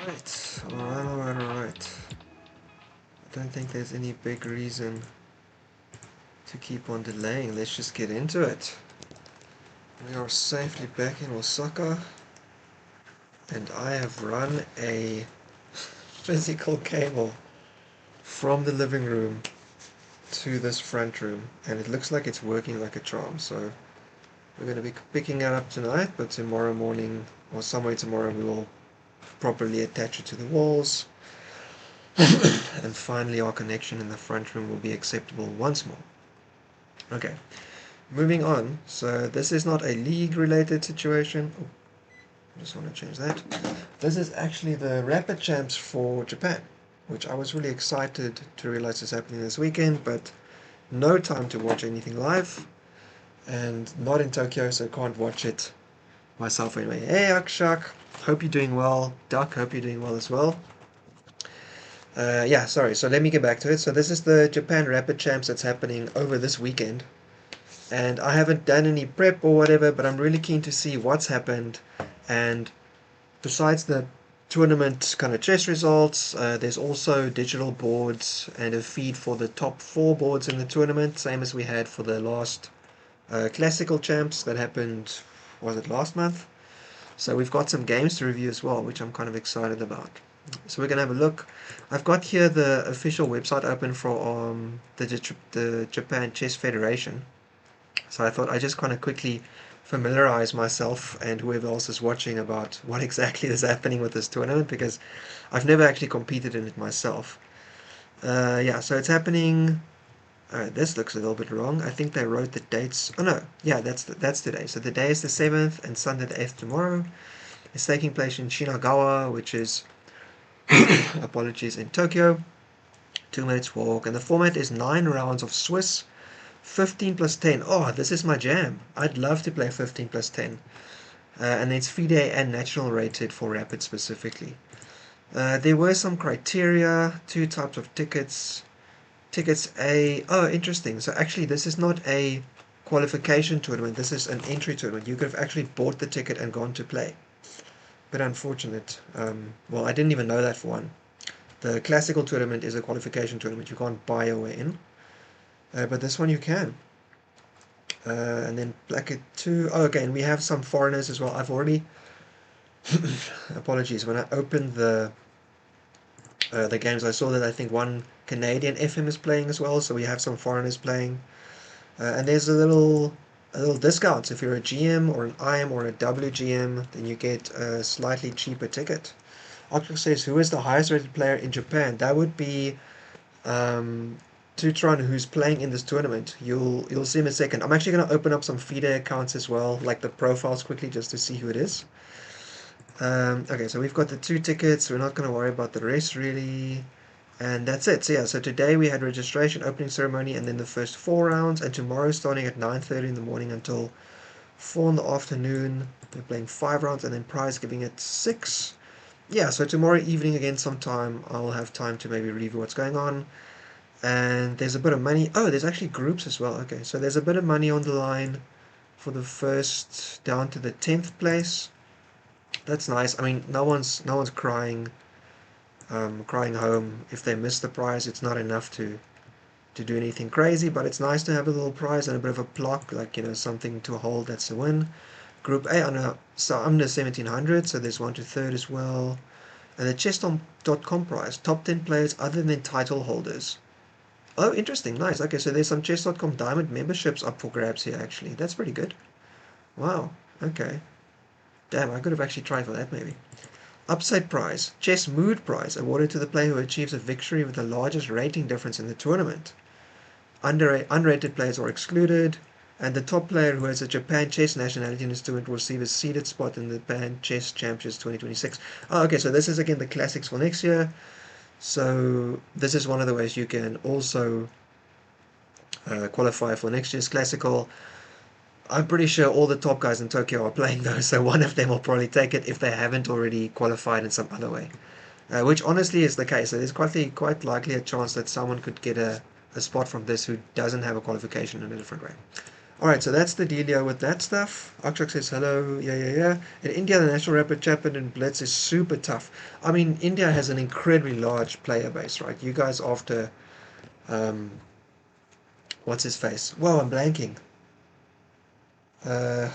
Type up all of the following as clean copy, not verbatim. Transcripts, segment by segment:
Alright. I don't think there's any big reason to keep on delaying. Let's just get into it. We are safely back in Osaka, and I have run a physical cable from the living room to this front room, and it looks like it's working like a charm. So we're going to be picking it up tonight, but tomorrow morning or somewhere tomorrow we will properly attach it to the walls, and finally our connection in the front room will be acceptable once more. Okay, moving on. So this is not a league related situation. Oh, I just want to change that. This is actually the Rapid Champs for Japan, which I was really excited to realize is happening this weekend, but no time to watch anything live, and not in Tokyo, so can't watch it myself anyway. Hey Akshak, hope you're doing well. Duck, hope you're doing well as well. Yeah, sorry, so let me get back to it. So this is the Japan Rapid Champs that's happening over this weekend, and I haven't done any prep or whatever, but I'm really keen to see what's happened. And besides the tournament kind of chess results, there's also digital boards and a feed for the top four boards in the tournament, same as we had for the last classical champs that happened, was it last month? So we've got some games to review as well, which I'm kind of excited about. So we're going to have a look. I've got here the official website open for the Japan Chess Federation. So I thought I'd just kind of quickly familiarize myself and whoever else is watching about what exactly is happening with this tournament, because I've never actually competed in it myself. Yeah, so it's happening. This looks a little bit wrong. I think they wrote the dates. Oh no, yeah, that's today. So the day is the 7th and Sunday the 8th tomorrow. It's taking place in Shinagawa, which is apologies, in Tokyo. 2 minutes walk, and the format is 9 rounds of Swiss 15 plus 10. Oh, this is my jam. I'd love to play 15 plus 10. And it's FIDE and national rated for Rapid specifically. There were some criteria, two types of tickets. Tickets A. Oh, interesting. So actually, this is not a qualification tournament. This is an entry tournament. You could have actually bought the ticket and gone to play. Bit unfortunate. Well, I didn't even know that for one. The classical tournament is a qualification tournament. You can't buy your way in. But this one you can. And then Blackett 2. Oh, okay, and we have some foreigners as well. I've already... Apologies. When I opened the games, I saw that I think one Canadian FM is playing as well, so we have some foreigners playing. And there's a little discount. If you're a GM or an IM or a WGM, then you get a slightly cheaper ticket. Octo says, who is the highest rated player in Japan? That would be Tutron, who's playing in this tournament. You'll see in a second. I'm actually going to open up some FIDE accounts as well, like the profiles quickly, just to see who it is. Okay, so we've got the 2 tickets. We're not going to worry about the rest really. And that's it. So yeah, so today we had registration, opening ceremony, and then the first 4 rounds. And tomorrow, starting at 9:30 in the morning until 4 in the afternoon, we're playing 5 rounds, and then prize giving at 6. Yeah, so tomorrow evening again sometime, I'll have time to maybe review what's going on. And there's a bit of money. Oh, there's actually groups as well. Okay, so there's a bit of money on the line for the first down to the 10th place. That's nice. I mean, no one's crying home if they miss the prize. It's not enough to do anything crazy, but it's nice to have a little prize and a bit of a block, like, something to hold. That's a win. Group A, under 1700, so there's 1 to 3rd as well. And the chess.com prize, top 10 players other than title holders. Oh, interesting, nice. Okay, so there's some chess.com diamond memberships up for grabs here, actually. That's pretty good. Wow, okay. Damn, I could have actually tried for that, maybe. Upside prize, Chess Mood prize, awarded to the player who achieves a victory with the largest rating difference in the tournament. Unrated players are excluded, and the top player who has a Japan chess nationality in his tournament will receive a seeded spot in the Japan Chess Championships 2026. Oh, okay, so this is again the classics for next year. So this is one of the ways you can also qualify for next year's classical. I'm pretty sure all the top guys in Tokyo are playing those, so one of them will probably take it if they haven't already qualified in some other way. Which honestly is the case. So there's quite likely a chance that someone could get a spot from this who doesn't have a qualification in a different way. Alright, so that's the dealio with that stuff. Akshak says hello, yeah, yeah, yeah. In India, the National Rapid Champion in Blitz is super tough. I mean, India has an incredibly large player base, right? You guys after, um, what's his face? Whoa, I'm blanking. Uh,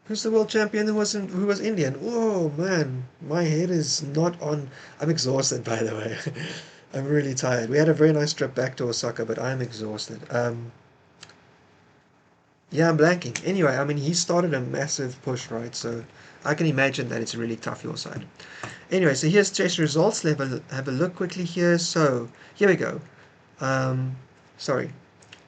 who's the world champion who was Indian? Oh man, my head is not on. I'm exhausted, by the way. I'm really tired. We had a very nice trip back to Osaka, but I'm exhausted. Yeah, I'm blanking. Anyway, I mean, he started a massive push, right? So I can imagine that it's really tough your side. Anyway, so here's chess results. Have a look quickly here. So here we go. Um, sorry,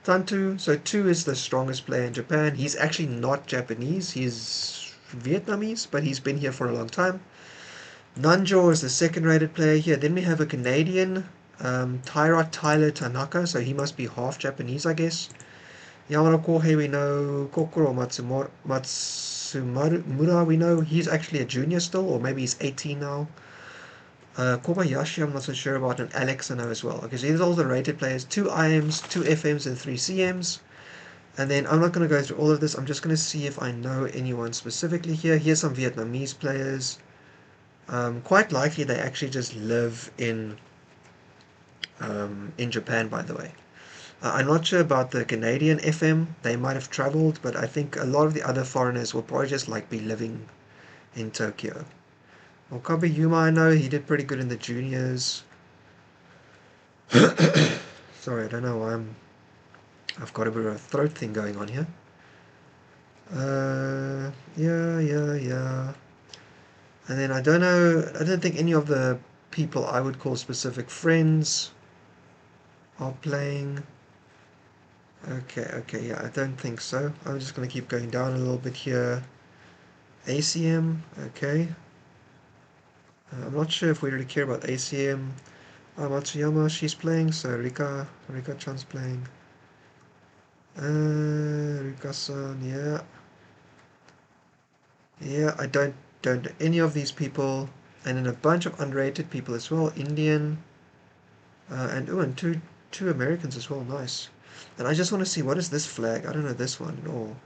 Tantu. So two is the strongest player in Japan. He's actually not Japanese. He's Vietnamese, but he's been here for a long time. Nanjo is the second-rated player here. Then we have a Canadian, Tyra Tyler Tanaka. So he must be half Japanese, I guess. Yamano Kohei we know, Kokoro Matsumura we know, he's actually a junior still, or maybe he's 18 now. Kobayashi I'm not so sure about, and Alex I know as well. Okay, so these are all the rated players, 2 IMs, 2 FMs, and 3 CMs. And then I'm not going to go through all of this, I'm just going to see if I know anyone specifically here. Here's some Vietnamese players. Quite likely they actually just live in Japan, by the way. I'm not sure about the Canadian FM. They might have traveled, but I think a lot of the other foreigners will probably just like be living in Tokyo. Okabe Yuma, I know he did pretty good in the juniors. Sorry, I don't know why I've got a bit of a throat thing going on here. Yeah, yeah, yeah. And then I don't know. I don't think any of the people I would call specific friends are playing. Okay, okay, yeah, I don't think so. I'm just going to keep going down a little bit here. ACM, okay. I'm not sure if we really care about ACM. Matsuyama, she's playing, so Rika-chan's playing. Rika-san, yeah. Yeah, I don't know any of these people. And then a bunch of underrated people as well. Indian, and two Americans as well, nice. And I just want to see, what is this flag? I don't know this one at all.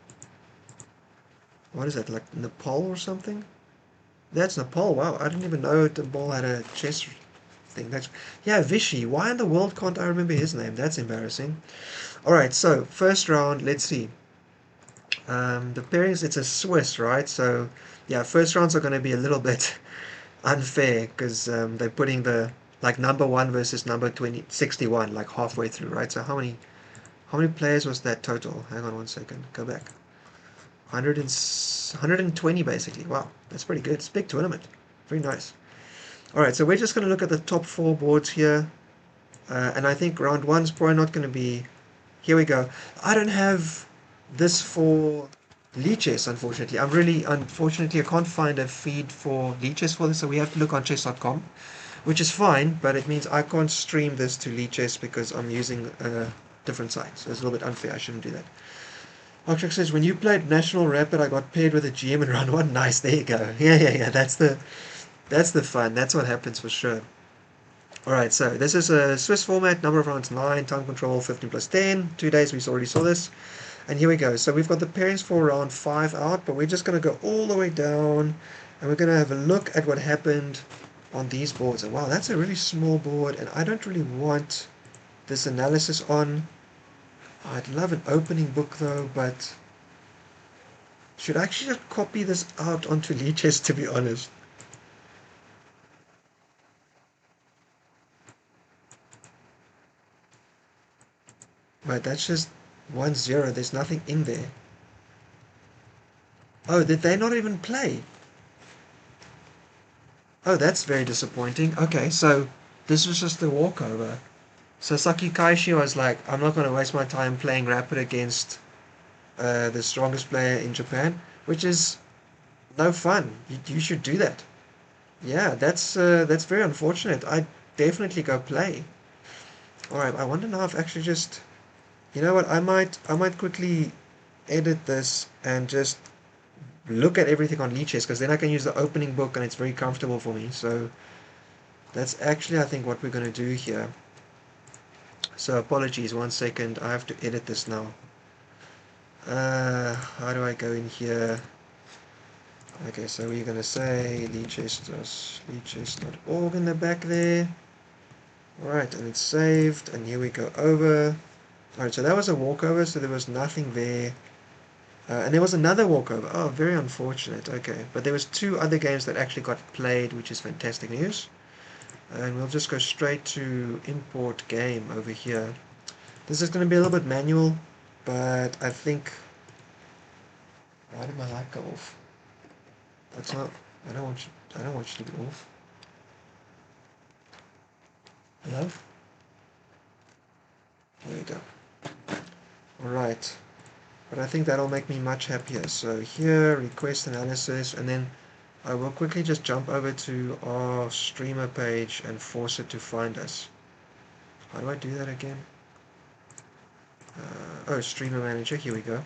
What is that, like Nepal or something? That's Nepal, wow, I didn't even know Nepal had a chess thing. Yeah, Vichy. Why in the world can't I remember his name? That's embarrassing. Alright, so first round, let's see. The pairings, it's a Swiss, right? So yeah, first rounds are going to be a little bit unfair because they're putting the like number one versus number 61 like halfway through, right? So how many players was that total? Hang on one second. Go back. 120 basically. Wow, that's pretty good. It's a big tournament. Very nice. Alright, so we're just going to look at the top four boards here. And I think round one's probably not going to be... Here we go. I don't have this for Lichess, unfortunately. Unfortunately, I can't find a feed for Lichess for this, so we have to look on chess.com, which is fine, but it means I can't stream this to Lichess because I'm using a different site. So it's a little bit unfair. I shouldn't do that. Akshak says, when you played National Rapid, I got paired with a GM in round one. Nice, there you go. Yeah, yeah, yeah. That's the fun. That's what happens for sure. Alright, so this is a Swiss format, number of rounds 9, time control 15 plus 10, 2 days, we already saw this. And here we go. So we've got the pairings for round 5 out, but we're just going to go all the way down, and we're going to have a look at what happened on these boards. And wow, that's a really small board, and I don't really want this analysis on. I'd love an opening book though, but should I actually just copy this out onto Lichess, to be honest? Right, that's just 1-0. There's nothing in there. Oh, did they not even play? Oh, that's very disappointing. Okay, so this was just a walkover. So Saki Kaishi was like, I'm not going to waste my time playing Rapid against the strongest player in Japan, which is no fun. You should do that. Yeah, that's very unfortunate. I'd definitely go play. All right, I wonder now if actually just, you know what, I might quickly edit this and just look at everything on Lichess because then I can use the opening book and it's very comfortable for me. So that's actually I think what we're going to do here. So apologies, one second, I have to edit this now. How do I go in here? Okay, so we're gonna say leechess.org in the back there. Alright, and it's saved, and here we go over. Alright, so that was a walkover, so there was nothing there. And there was another walkover. Oh, very unfortunate. Okay, but there was two other games that actually got played, which is fantastic news. And we'll just go straight to import game over here. This is going to be a little bit manual, but I think... Why did my light go off? That's not... I don't want you to be off. Hello? There you go. Alright. But I think that'll make me much happier. So here, request analysis, and then I will quickly just jump over to our streamer page and force it to find us. How do I do that again? Oh, streamer manager, here we go.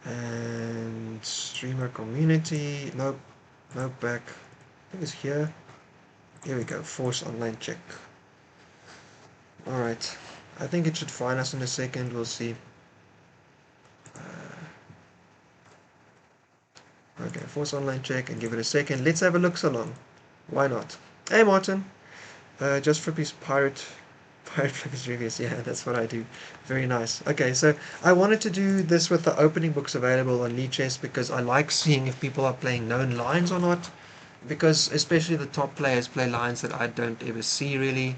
And streamer community, nope, back. I think it's here. Here we go, force online check. Alright, I think it should find us in a second, we'll see. Okay, force online check and give it a second. Let's have a look so long. Why not? Hey Martin, just for peace pirate Flippers reviews, yeah, that's what I do. Very nice. Okay, so I wanted to do this with the opening books available on Lichess because I like seeing if people are playing known lines or not. Because especially the top players play lines that I don't ever see really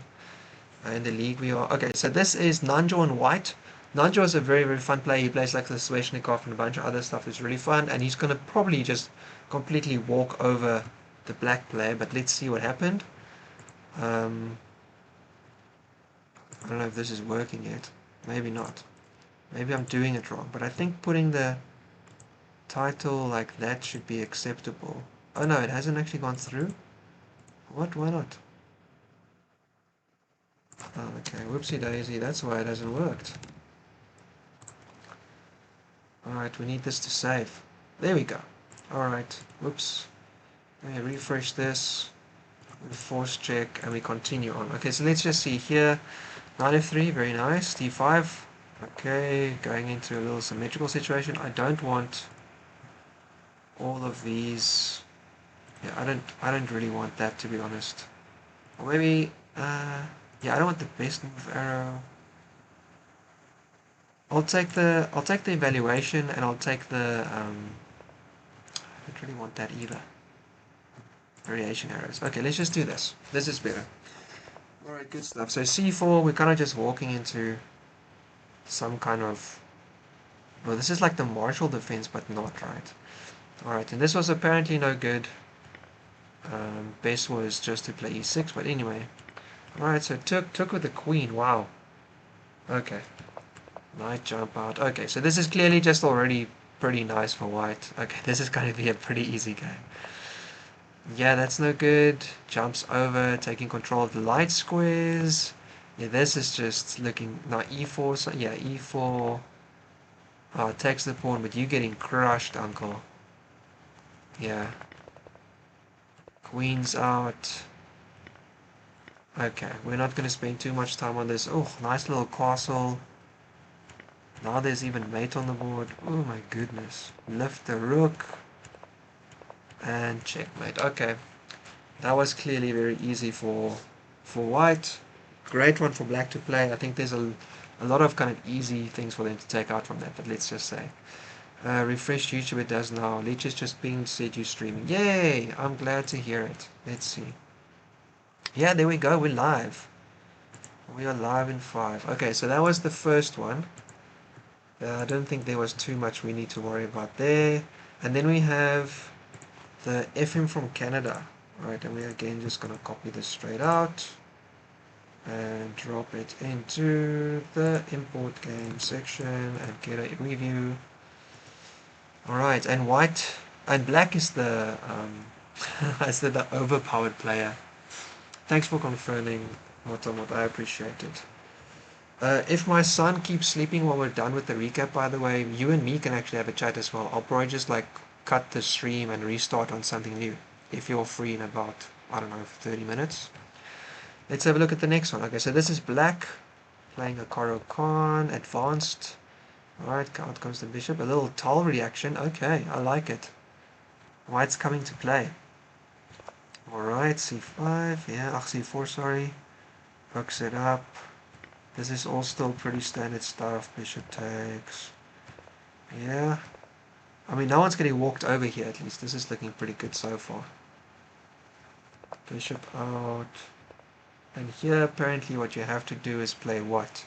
in the league we are. Okay, so this is Nanjo and White. Nanjo is a very, very fun player. He plays like the Sveshnikov and a bunch of other stuff. It's really fun, and he's going to probably just completely walk over the black player, but let's see what happened. I don't know if this is working yet. Maybe not. Maybe I'm doing it wrong. But I think putting the title like that should be acceptable. Oh no, it hasn't actually gone through. What? Why not? Oh, okay. Whoopsie daisy. That's why it hasn't worked. Alright, we need this to save. There we go. Alright. Whoops. Let me refresh this. Force check and we continue on. Okay, so let's just see here. Knight f3, very nice. d5. Okay, going into a little symmetrical situation. I don't want all of these. Yeah, I don't really want that, to be honest. Or maybe yeah, I don't want the best move arrow. I'll take the evaluation, and I'll take the I don't really want that either. Variation arrows. Okay, let's just do this. This is better. Alright, good stuff. So c4, we're kind of just walking into some kind of... Well, this is like the martial defense, but not, right? Alright, and this was apparently no good. Best was just to play e6, but anyway. Alright, so took with the queen. Wow. Okay. Knight jump out. Okay, so this is clearly just already pretty nice for white. Okay, this is going to be a pretty easy game. Yeah, that's no good. Jumps over, taking control of the light squares. Yeah, this is just looking... Now e4, so yeah, e4. Takes the pawn, but you're getting crushed, uncle. Yeah. Queen's out. Okay, we're not going to spend too much time on this. Oh, nice little castle. Now there's even mate on the board. Oh my goodness. Lift the rook. And checkmate. Okay. That was clearly very easy for white. Great one for black to play. I think there's a lot of kind of easy things for them to take out from that, but let's just say. Refresh YouTube, it does now. Leech is just being said you streaming. Yay! I'm glad to hear it. Let's see. Yeah, there we go. We're live. We are live in 5. Okay, so that was the first one. I don't think there was too much we need to worry about there. And then we have the FM from Canada. Right, and we're again just going to copy this straight out and drop it into the import game section and get a review. Alright, and white and black is the the overpowered player. Thanks for confirming, Motomot, I appreciate it. If my son keeps sleeping while we're done with the recap, by the way, you and me can actually have a chat as well. I'll probably just like cut the stream and restart on something new if you're free in about, I don't know, 30 minutes. Let's have a look at the next one. Okay, so this is black playing a Caro Khan advanced. Alright, out comes the bishop. A little toll reaction. Okay, I like it. White's coming to play. Alright, c5. Yeah, c4, sorry. Hooks it up. This is all still pretty standard stuff. Bishop takes. Yeah. I mean, no one's getting walked over here at least. This is looking pretty good so far. Bishop out. And here, apparently, what you have to do is play what?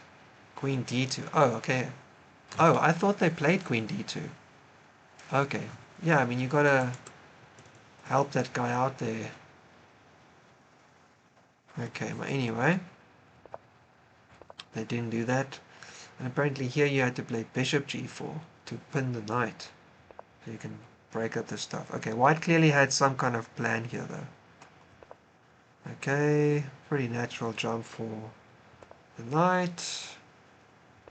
Queen d2. Oh, okay. Oh, I thought they played Queen d2. Okay. Yeah, I mean, you gotta help that guy out there. Okay, but anyway, they didn't do that. And apparently here you had to play bishop g4 to pin the knight. So you can break up this stuff. Okay, white clearly had some kind of plan here though. Okay, pretty natural jump for the knight.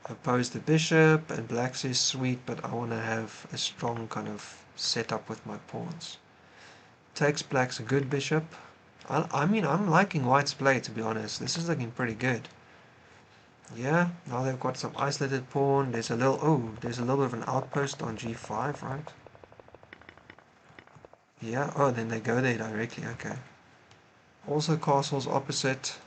Oppose the bishop, and black says sweet, but I want to have a strong kind of setup with my pawns. Takes black's a good bishop. I mean, I'm liking white's play, to be honest. This is looking pretty good. Yeah, now they've got some isolated pawn. There's a little bit of an outpost on g5, right? Yeah, oh, then they go there directly, okay. Also castles opposite.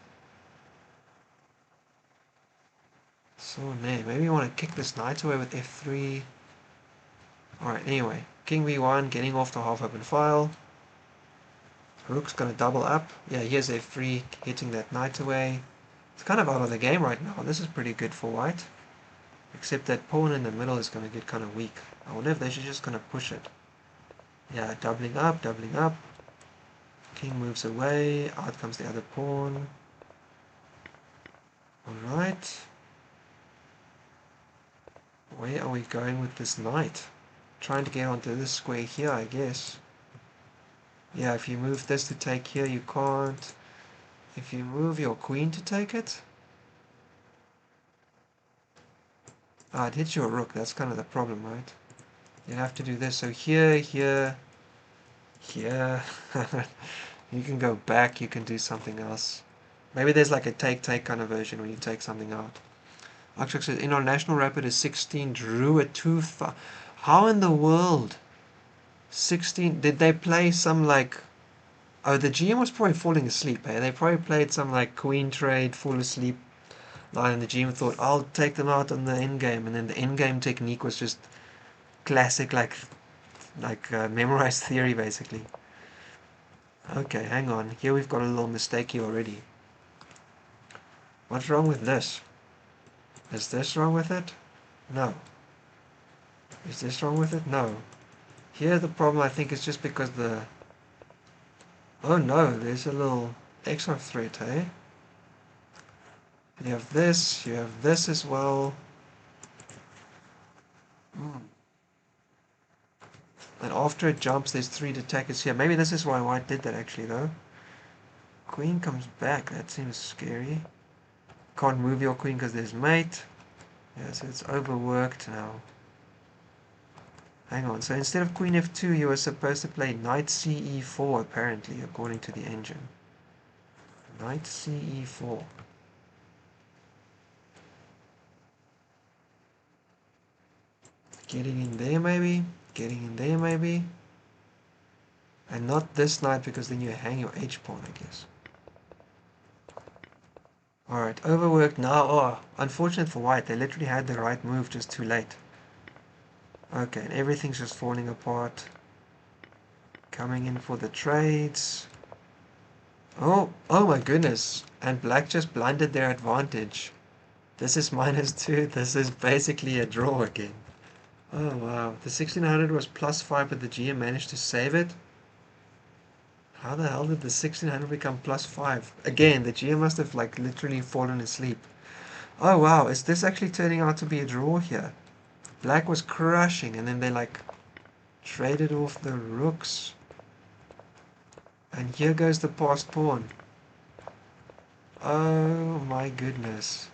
So, nah, maybe you want to kick this knight away with f3. Alright, anyway. King b1, getting off the half-open file. Rook's gonna double up. Yeah, here's f3, hitting that knight away. It's kind of out of the game right now. This is pretty good for white. Except that pawn in the middle is gonna get kind of weak. I wonder if they should just gonna push it. Yeah, doubling up, doubling up. King moves away, out comes the other pawn. Alright. Where are we going with this knight? Trying to get onto this square here, I guess. Yeah, if you move this to take here, you can't. If you move your queen to take it. Ah, it hits your rook, that's kind of the problem, right? You have to do this, so here, here, here. You can go back, you can do something else. Maybe there's like a take-take kind of version when you take something out. Akshak says, in our national rapid is 16, drew a 2-5. How in the world? 16, did they play some like... Oh, the GM was probably falling asleep, eh? They probably played some like queen trade, fall asleep line, and the GM thought, I'll take them out on the endgame, and then the endgame technique was just classic, memorized theory, basically. Okay, hang on. Here we've got a little mistake here already. What's wrong with this? Is this wrong with it? No. Is this wrong with it? No. Here the problem I think is just because the... Oh no, there's a little extra threat, eh? You have this as well. And after it jumps, there's 3 attackers here. Maybe this is why white did that actually, though. Queen comes back. That seems scary. Can't move your queen because there's mate. Yeah, so it's overworked now. Hang on, so instead of queen f2, you were supposed to play knight ce4, apparently, according to the engine. Knight ce4. Getting in there, maybe? Getting in there, maybe? And not this knight, because then you hang your h-pawn, I guess. Alright, overworked now. Oh, unfortunate for white. They literally had the right move, just too late. Okay, and everything's just falling apart. Coming in for the trades. Oh my goodness. And black just blundered their advantage. This is -2. This is basically a draw again. Oh wow. The 1600 was +5, but the GM managed to save it. How the hell did the 1600 become +5? Again, the GM must have like literally fallen asleep. Oh wow, is this actually turning out to be a draw here? Black was crushing, and then they like traded off the rooks. And here goes the passed pawn. Oh my goodness.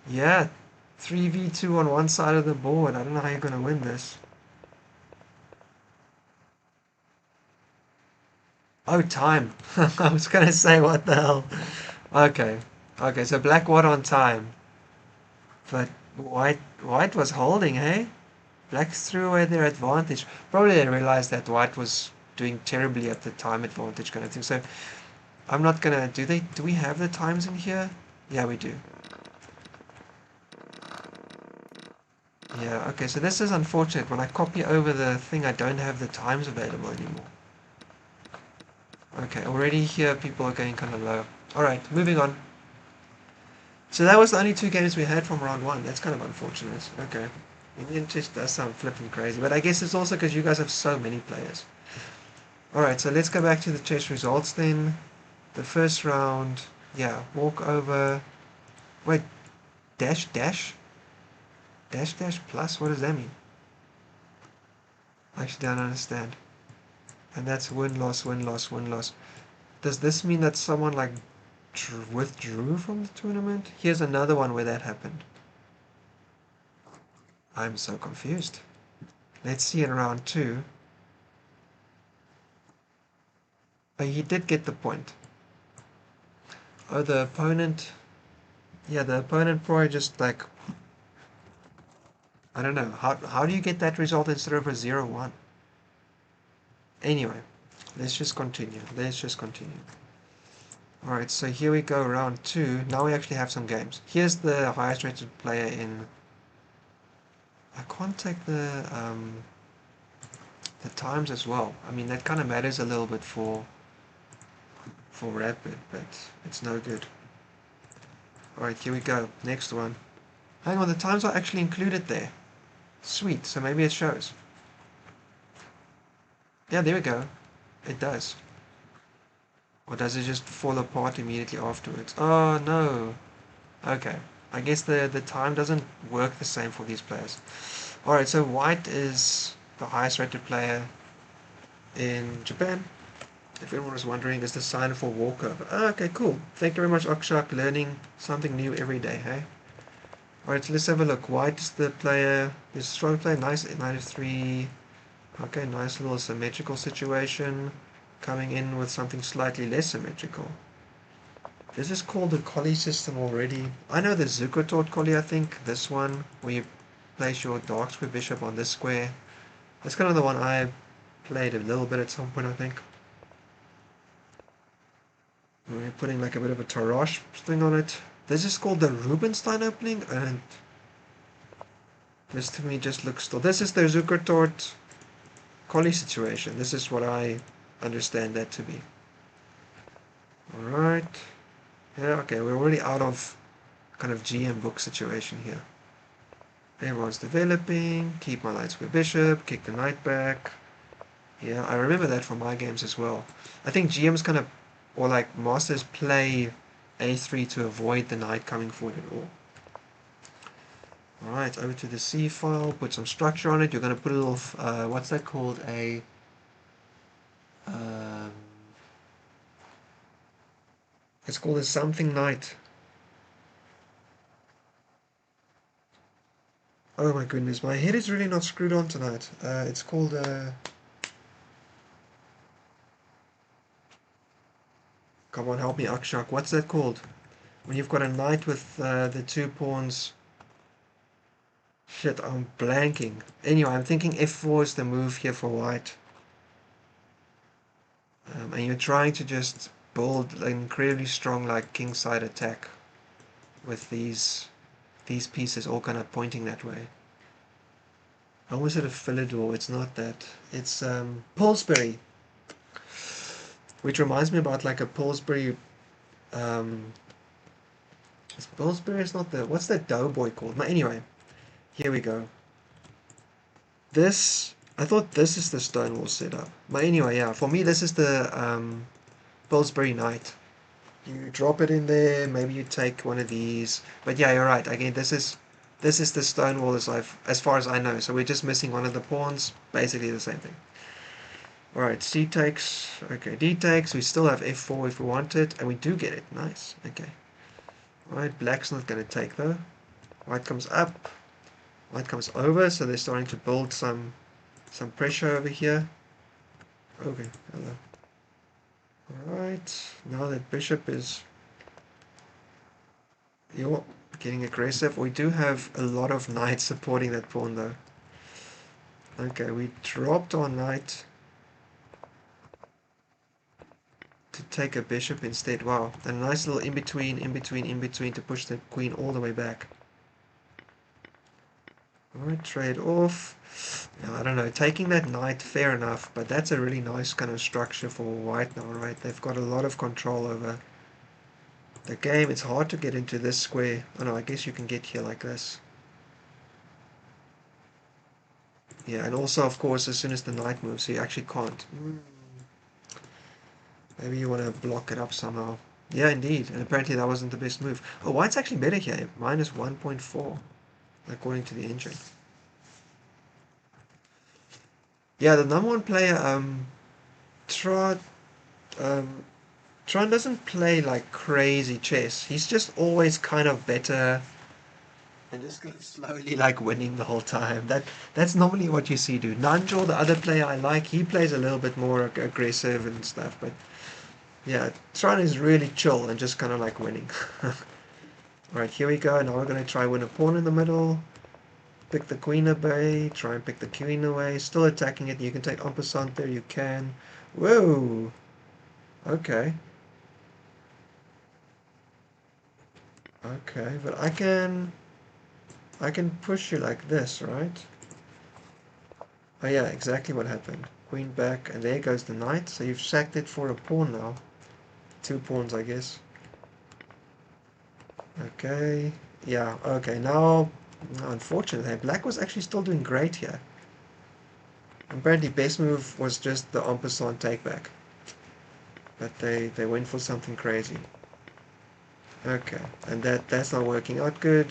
Yeah, 3v2 on one side of the board. I don't know how you're going to win this. Oh, time. I was going to say, what the hell? Okay. Okay, so black won on time. But White was holding, hey? Blacks threw away their advantage. Probably they realized that white was doing terribly at the time advantage kind of thing. So I'm not gonna. Do we have the times in here? Yeah, we do. Yeah, okay, so this is unfortunate. When I copy over the thing, I don't have the times available anymore. Okay, already here people are going kind of low. Alright, moving on. So that was the only two games we had from round one. That's kind of unfortunate. Okay. Indian chess does sound flipping crazy, but I guess it's also because you guys have so many players. Alright, so let's go back to the chess results then. The first round, yeah, walk over. Wait, dash, dash? Dash, dash plus? What does that mean? I actually don't understand. And that's win, loss, win, loss, win, loss. Does this mean that someone like withdrew from the tournament? Here's another one where that happened. I'm so confused. Let's see in round two. Oh, he did get the point. Oh, the opponent. Yeah, the opponent probably just like. I don't know. How do you get that result instead of a 0-1? Anyway, let's just continue. Let's just continue. Alright, so here we go, round two. Now we actually have some games. Here's the highest rated player in. I can't take the times as well. I mean, that kind of matters a little bit for Rapid, but it's no good. Alright, here we go. Next one. Hang on, the times are actually included there. Sweet, so maybe it shows. Yeah, there we go. It does. Or does it just fall apart immediately afterwards? Oh, no. Okay. I guess the time doesn't work the same for these players. Alright, so White is the highest rated player in Japan. If anyone was wondering, it's the sign for walkover. Ah, okay, cool. Thank you very much, Akshak. Learning something new every day, hey? Alright, so let's have a look. White is the player. He's a strong player. Nice 93. Okay, nice little symmetrical situation. Coming in with something slightly less symmetrical. This is called the Collie system already. I know the Zukertort Collie, I think. This one, where you place your dark square bishop on this square. That's kind of the one I played a little bit at some point, I think. We're putting like a bit of a Tarrasch thing on it. This is called the Rubinstein opening, and this to me just looks still. This is the Zukertort Collie situation. This is what I understand that to be. Alright. Yeah, okay, we're already out of kind of GM book situation here. Everyone's developing, keep my light square bishop, kick the knight back. Yeah, I remember that from my games as well. I think GMs kind of, or like masters play a3 to avoid the knight coming forward at all. Alright, over to the C file, put some structure on it. You're going to put a little, what's that called? Um, it's called a something knight. Oh my goodness, my head is really not screwed on tonight. It's called come on, help me, Akshak. What's that called? When you've got a knight with the two pawns. Shit, I'm blanking. Anyway, I'm thinking f4 is the move here for white. And you're trying to just build an incredibly strong like kingside attack with these pieces all kind of pointing that way. I almost said a Philidor, it's not that. It's Pillsbury. Which reminds me about like a Pillsbury um Pillsbury is not the what's that doughboy called? But anyway, here we go. This I thought this is the Stonewall setup. But anyway, yeah, for me this is the Pillsbury Knight. You drop it in there, maybe you take one of these. But yeah, you're right. Again, this is the Stonewall as far as I know. So we're just missing one of the pawns. Basically the same thing. Alright, C takes. Okay, D takes. We still have F4 if we want it, and we do get it. Nice. Okay. Alright, black's not going to take though. White comes up. White comes over, so they're starting to build some pressure over here. Okay, hello. Alright, now that bishop is... Getting aggressive. We do have a lot of knights supporting that pawn though. Okay, we dropped our knight to take a bishop instead. Wow, a nice little in between to push the queen all the way back. Alright, trade off. Now, I don't know, taking that knight, fair enough, but that's a really nice kind of structure for white now, right? They've got a lot of control over the game. It's hard to get into this square. Oh no, I guess you can get here like this. Yeah, and also, of course, as soon as the knight moves, you actually can't. Maybe you want to block it up somehow. Yeah, indeed. And apparently that wasn't the best move. Oh, white's actually better here. Minus 1.4, according to the engine. Yeah, the number one player, Tron, um, Tron doesn't play like crazy chess. He's just always kind of better and just kind of slowly like winning the whole time. That's normally what you see do. Nanjo, the other player I like, he plays a little bit more aggressive and stuff, but yeah, Tron is really chill and just kind of like winning. Alright, here we go. Now we're going to try win a pawn in the middle. Pick the queen away. Try and pick the queen away. Still attacking it. You can take en passant there. You can. Whoa! Okay. Okay, but I can push you like this, right? Oh yeah, exactly what happened. Queen back, and there goes the knight. So you've sacked it for a pawn now. 2 pawns, I guess. Okay. Yeah, okay. Now, unfortunately, black was actually still doing great here. Apparently, best move was just the en passant take back. But they went for something crazy. Okay, and that's not working out good.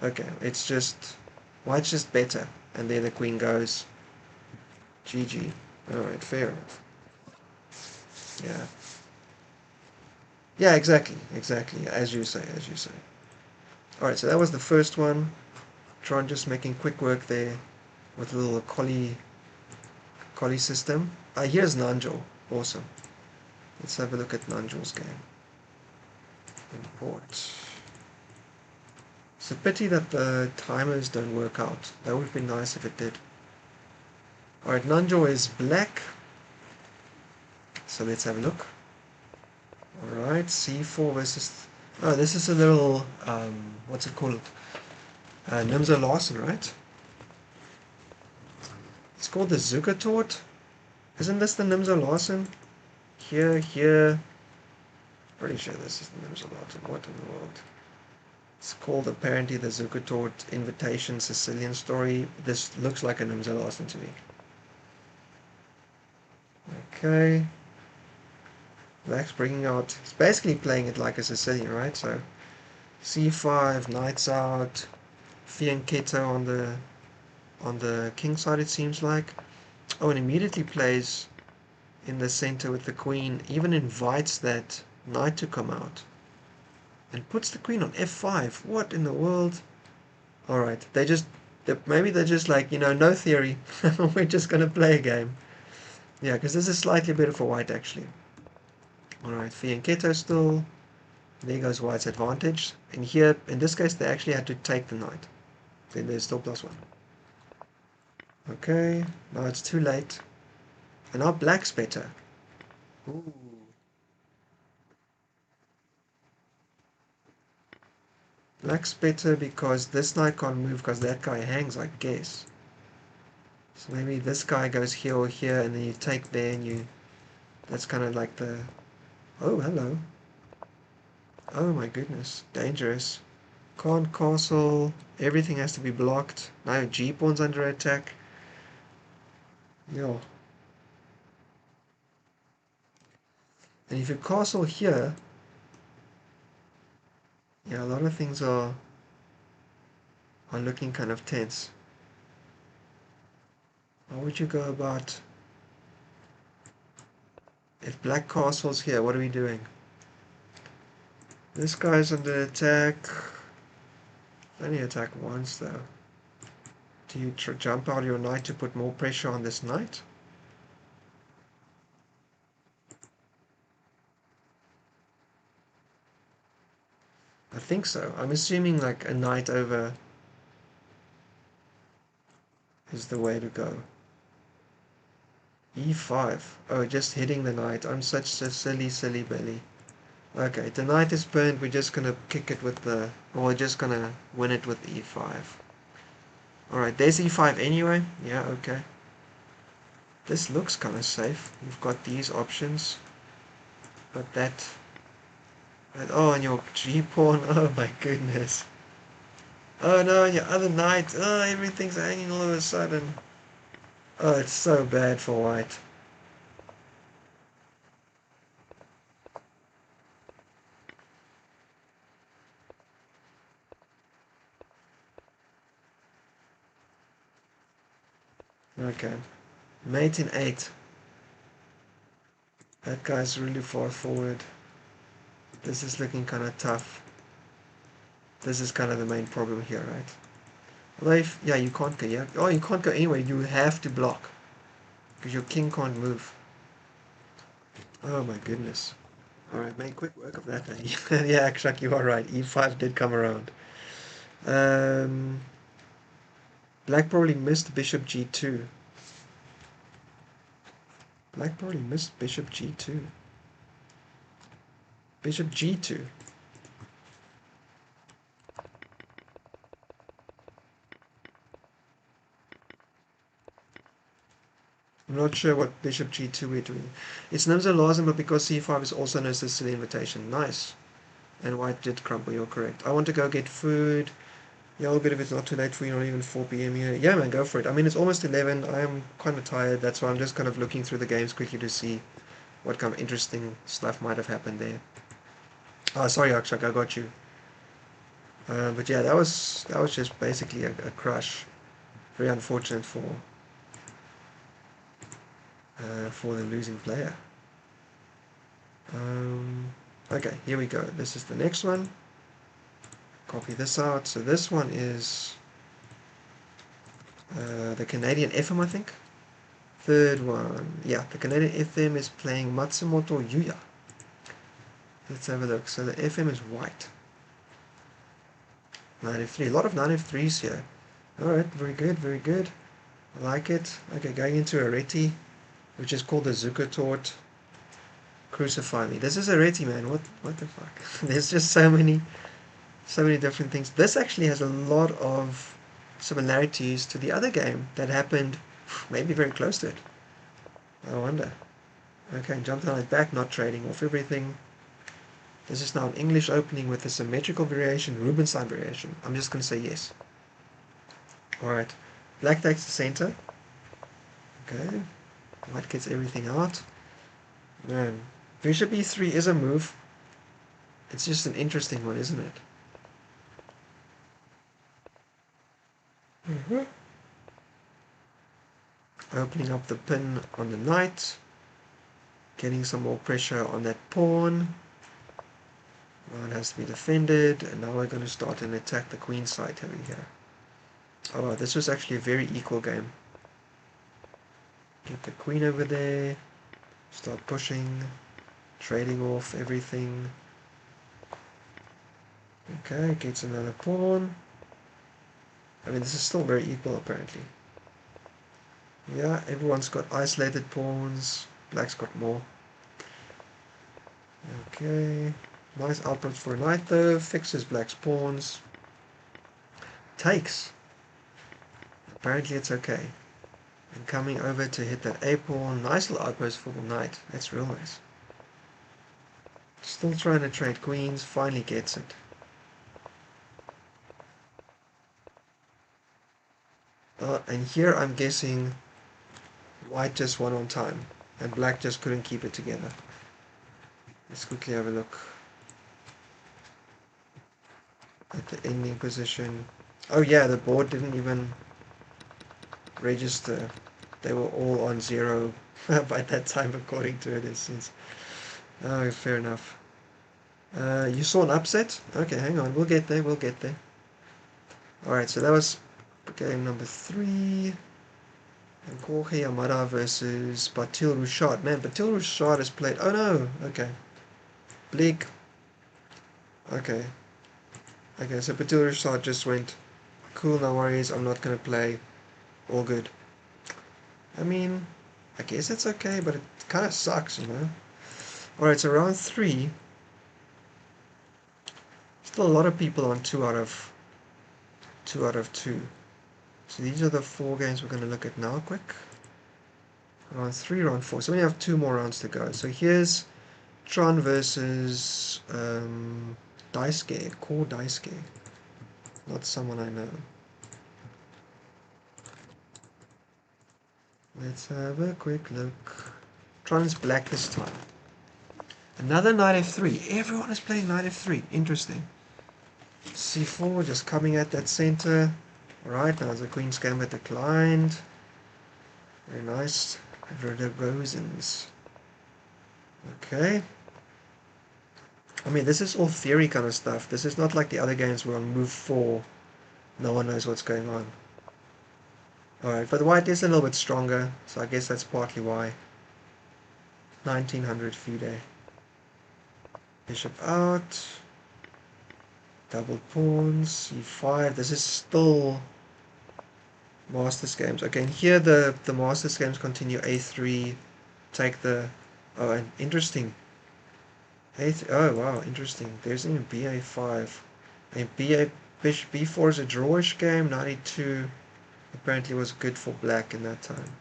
Okay, it's just white's just better, and there the queen goes. GG. All right, fair enough. Yeah. Yeah, exactly. As you say. All right, so that was the first one. Tron just making quick work there with a little collie system. Here's Nanjo. Awesome. Let's have a look at Nanjo's game. Import. It's a pity that the timers don't work out. That would be nice if it did. Alright, Nanjo is black. So let's have a look. Alright, C4 versus... Oh, this is a little... what's it called? Nimzo Larsen, right? It's called the Zukertort. Isn't this the Nimzo Larsen? Here. Pretty sure this is the Nimzo Larsen. What in the world? It's called apparently the Zukertort Invitation Sicilian Story. This looks like a Nimzo Larsen to me. Okay. Black's bringing out... It's basically playing it like a Sicilian, right? So C5, knights out, fianchetto on the king side, it seems like. Oh, and immediately plays in the center with the queen, even invites that knight to come out. And puts the queen on f5. What in the world? Alright, maybe they're just like, no theory. We're just going to play a game. Yeah, because this is slightly better for white, actually. Alright, fianchetto still. There goes white's advantage. And here, in this case, they actually had to take the knight. Then there's still +1. Okay, now it's too late. And now black's better. Ooh. Black's better because this knight can't move because that guy hangs, I guess. So maybe this guy goes here or here and then you take there and you... That's kind of like the... Oh, hello. Oh my goodness. Dangerous. Can't castle. Everything has to be blocked. Now G-pawn's under attack. Yo. And if you castle here... Yeah, a lot of things are looking kind of tense. How would you go about... If black castles here, what are we doing? This guy's under attack. Only attack once though. Do you jump out your knight to put more pressure on this knight? think so. I'm assuming like a knight over is the way to go. E5. Oh, just hitting the knight. I'm such a silly belly. Okay, the knight is burned. We're just gonna kick it with the... Or we're just gonna win it with E5. Alright, there's E5 anyway. Yeah, okay. This looks kind of safe. You've got these options. But that... Oh, and your G-pawn. Oh my goodness. Oh no, and your other knight. Oh, everything's hanging all of a sudden. Oh, it's so bad for white. Okay. Mate in 8. That guy's really far forward. This is looking kind of tough. This is kind of the main problem here, right? Although if, yeah, you can't go, yeah. Oh, you can't go anywhere. You have to block. Because your king can't move. Oh my goodness. Alright, make quick work of that then. Yeah, actually, you are right. E5 did come around. Um, Black probably missed bishop g2. Black probably missed bishop g2. Bishop g2. I'm not sure what bishop g2 we're doing. It's Nimzo Lazim, but because c5 is also known as the silly invitation. Nice. And white did crumble, you're correct. I want to go get food. Yeah, a bit if it's not too late for you, not even 4 p.m. here. Yeah, man, go for it. I mean, it's almost 11. I am kind of tired. That's why I'm just kind of looking through the games quickly to see what kind of interesting stuff might have happened there. Oh, sorry, Akshak, I got you. But yeah, that was just basically a crush. Very unfortunate for the losing player. Okay, here we go. This is the next one. Copy this out. So this one is the Canadian FM, I think. Third one. Yeah, the Canadian FM is playing Matsumoto Yuya. Let's have a look. So the FM is white. 9F3. A lot of 9F3s here. Alright, very good, very good. I like it. Okay, going into Areti, which is called the Zuko Tort. Crucify me. This is Areti, man. What the fuck? There's just so many different things. This actually has a lot of similarities to the other game that happened maybe very close to it. I wonder. Okay, jump down it back, not trading off everything. This is now an English opening with a symmetrical variation, Rubinstein variation. I'm just going to say yes. Alright. Black takes the center. Okay. White gets everything out. Man. Bishop e3 is a move. It's just an interesting one, isn't it? Opening up the pin on the knight. Getting some more pressure on that pawn. Well, it has to be defended, and now we're going to start and attack the queen side over here. Oh, this was actually a very equal game. Get the queen over there, start pushing, trading off everything. Okay, gets another pawn. I mean, this is still very equal apparently. Yeah, everyone's got isolated pawns. Black's got more. Okay. Nice output for a knight though. Fixes black's pawns. Takes. Apparently it's okay. And coming over to hit that a pawn. Nice little outpost for the knight. That's real nice. Still trying to trade queens. Finally gets it. And here I'm guessing white just won on time. And black just couldn't keep it together. Let's quickly have a look at the ending position. Oh yeah, the board didn't even register. They were all on 0 by that time, according to it. Since oh, fair enough. You saw an upset? Okay, hang on. We'll get there. We'll get there. Alright, so that was game number 3. And Jorge Amada versus Batil Rushad. Man, Batil Rushad has played... Oh no! Okay. Bleak. Okay. Okay, so Patil Rashad just went, cool, no worries, I'm not going to play. All good. I mean, I guess it's okay, but it kind of sucks, you know? Alright, so round 3. Still a lot of people on 2 out of 2. So these are the 4 games we're going to look at now, quick. Round 3, round 4. So we have 2 more rounds to go. So here's Tron versus Daisuke, Core Daisuke. Not someone I know. Let's have a quick look. Tron's black this time. Another knight f3. Everyone is playing knight f3. Interesting. c4 just coming at that center. Alright, now the queen's gambit declined. Very nice. Verder Rosens. Okay. I mean, this is all theory kind of stuff. This is not like the other games where on move 4, no one knows what's going on. Alright, but the white is a little bit stronger, so I guess that's partly why. 1900 FIDE. Bishop out. Double pawns, c5. This is still Masters games. Okay, and here the Masters games continue a3. Take the... Oh, and interesting. A3, oh, wow, interesting. There's even ba5. And bishop b4 is a drawish game. 92 apparently was good for black in that time.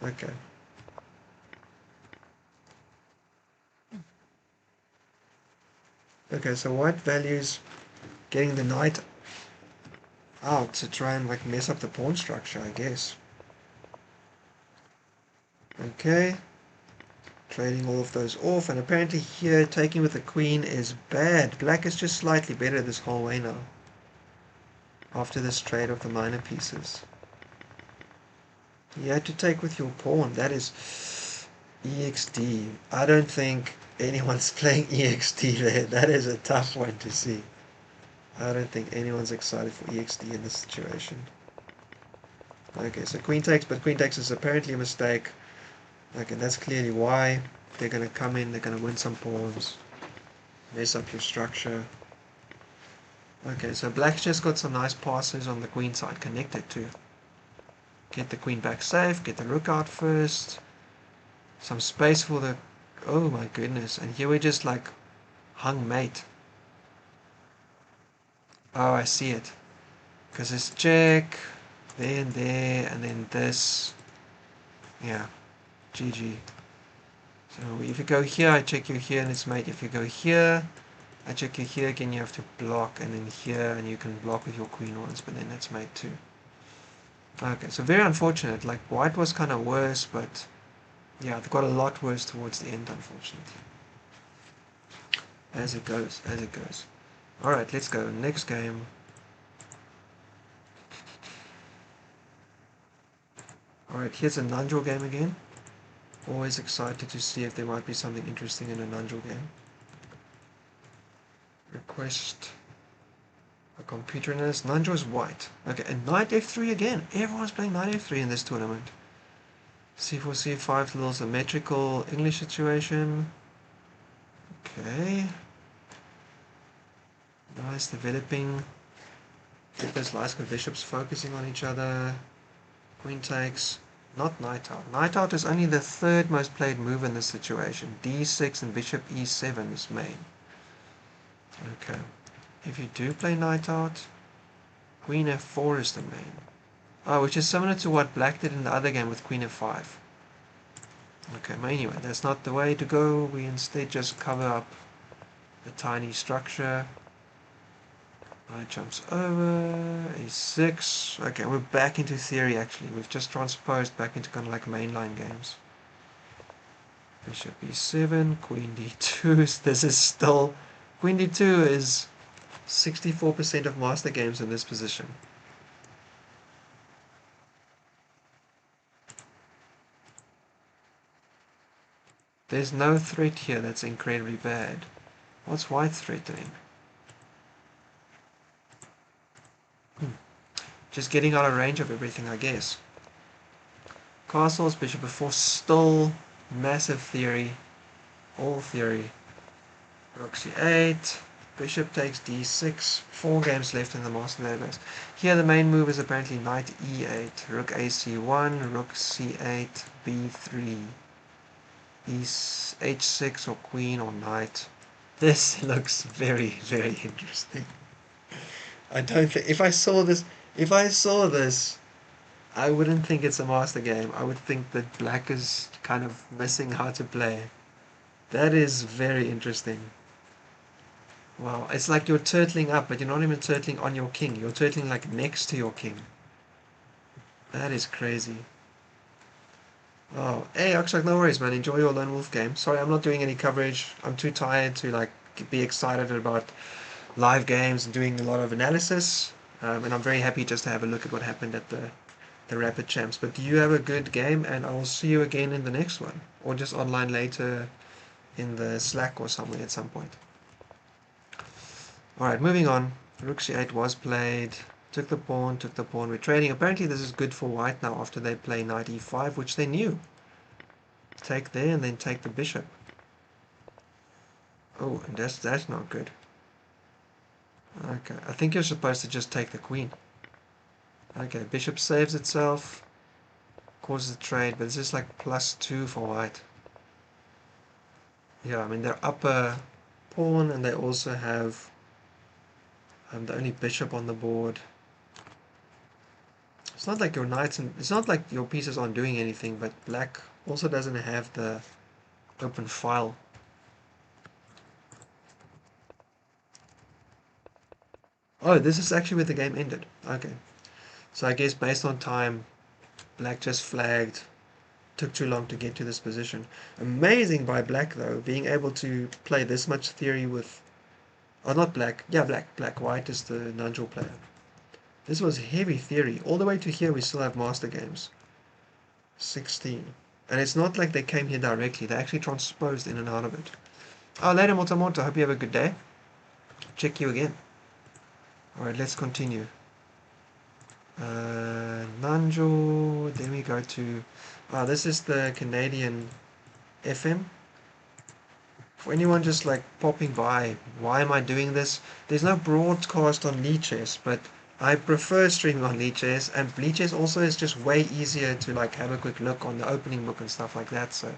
Okay. Okay, so white values getting the knight out to try and like mess up the pawn structure, I guess. Okay. Trading all of those off, and apparently here taking with the queen is bad. Black is just slightly better this whole way now. After this trade of the minor pieces. You had to take with your pawn. That is EXD. I don't think anyone's playing EXD there. That is a tough one to see. I don't think anyone's excited for EXD in this situation. Okay, so queen takes, but queen takes is apparently a mistake. Okay, that's clearly why. They're going to come in, they're going to win some pawns. Mess up your structure. Okay, so black's just got some nice passes on the queen side connected to. Get the queen back safe, get the rook out first. Some space for the... Oh my goodness, and here we just like hung mate. Oh, I see it. Because it's check, there and there, and then this. Yeah, GG. So if you go here, I check you here and it's mate. If you go here, I check you here again, you have to block, and then here, and you can block with your queen once, but then that's mate too. Okay, so very unfortunate. Like, white was kind of worse, but yeah, it got a lot worse towards the end, unfortunately. As it goes, as it goes. Alright, let's go. Next game. Alright, here's a Nanjal game again. Always excited to see if there might be something interesting in a Nanjal game. Request a computer nurse. Nanjal is white. Okay, and knight f3 again. Everyone's playing knight f3 in this tournament. c4, c5, little symmetrical English situation. Okay. Nice developing. Get those Lyska bishops focusing on each other. Queen takes. Not knight out. Knight out is only the third most played move in this situation. d6 and bishop e7 is main. Okay. If you do play knight out, queen f4 is the main. Oh, which is similar to what black did in the other game with queen f5. Okay, but anyway, that's not the way to go. We instead just cover up the tiny structure. Knight jumps over, a6. Okay, we're back into theory actually. We've just transposed back into kind of like mainline games. Bishop e7, queen d2. This is still... Queen d2 is 64% of master games in this position. There's no threat here that's incredibly bad. What's white threatening? Just getting out of range of everything, I guess. Castles, bishop f4, still massive theory. All theory. Rook c8. Bishop takes d6. 4 games left in the master database. Here the main move is apparently knight e8, rook ac1, rook c8, b3, h6 or queen or knight. This looks very, very interesting. I don't think if I saw this, I wouldn't think it's a master game. I would think that black is kind of missing how to play. That is very interesting. Wow, it's like you're turtling up, but you're not even turtling on your king. You're turtling like next to your king. That is crazy. Oh, hey, Akshak, no worries, man. Enjoy your Lone Wolf game. Sorry, I'm not doing any coverage. I'm too tired to like be excited about live games and doing a lot of analysis. And I'm very happy just to have a look at what happened at the Rapid Champs. But you have a good game, and I will see you again in the next one, or just online later in the Slack or somewhere at some point. Alright, moving on. Rook c8 was played. Took the pawn, took the pawn. We're trading. Apparently this is good for white now after they play knight e5, which they knew. Take there and then take the bishop. Oh, and that's not good. Okay, I think you're supposed to just take the queen. Okay, bishop saves itself. Causes a trade, but this is like +2 for white. Yeah, I mean they're up a pawn and they also have the only bishop on the board. It's not like your knights and it's not like your pieces aren't doing anything, but black also doesn't have the open file. Oh, this is actually where the game ended. Okay. So I guess based on time, black just flagged. Took too long to get to this position. Amazing by black though, being able to play this much theory with... Oh, not black. Yeah, black. Black. White is the non-dual player. This was heavy theory. All the way to here we still have master games. 16. And it's not like they came here directly. They actually transposed in and out of it. Oh, later, Motamoto. Hope you have a good day. Check you again. Alright, let's continue. Nanjo. Then we go to... this is the Canadian FM. For anyone just like popping by, why am I doing this? There's no broadcast on Lichess, but I prefer streaming on Lichess, and Lichess also is just way easier to like have a quick look on the opening book and stuff like that, so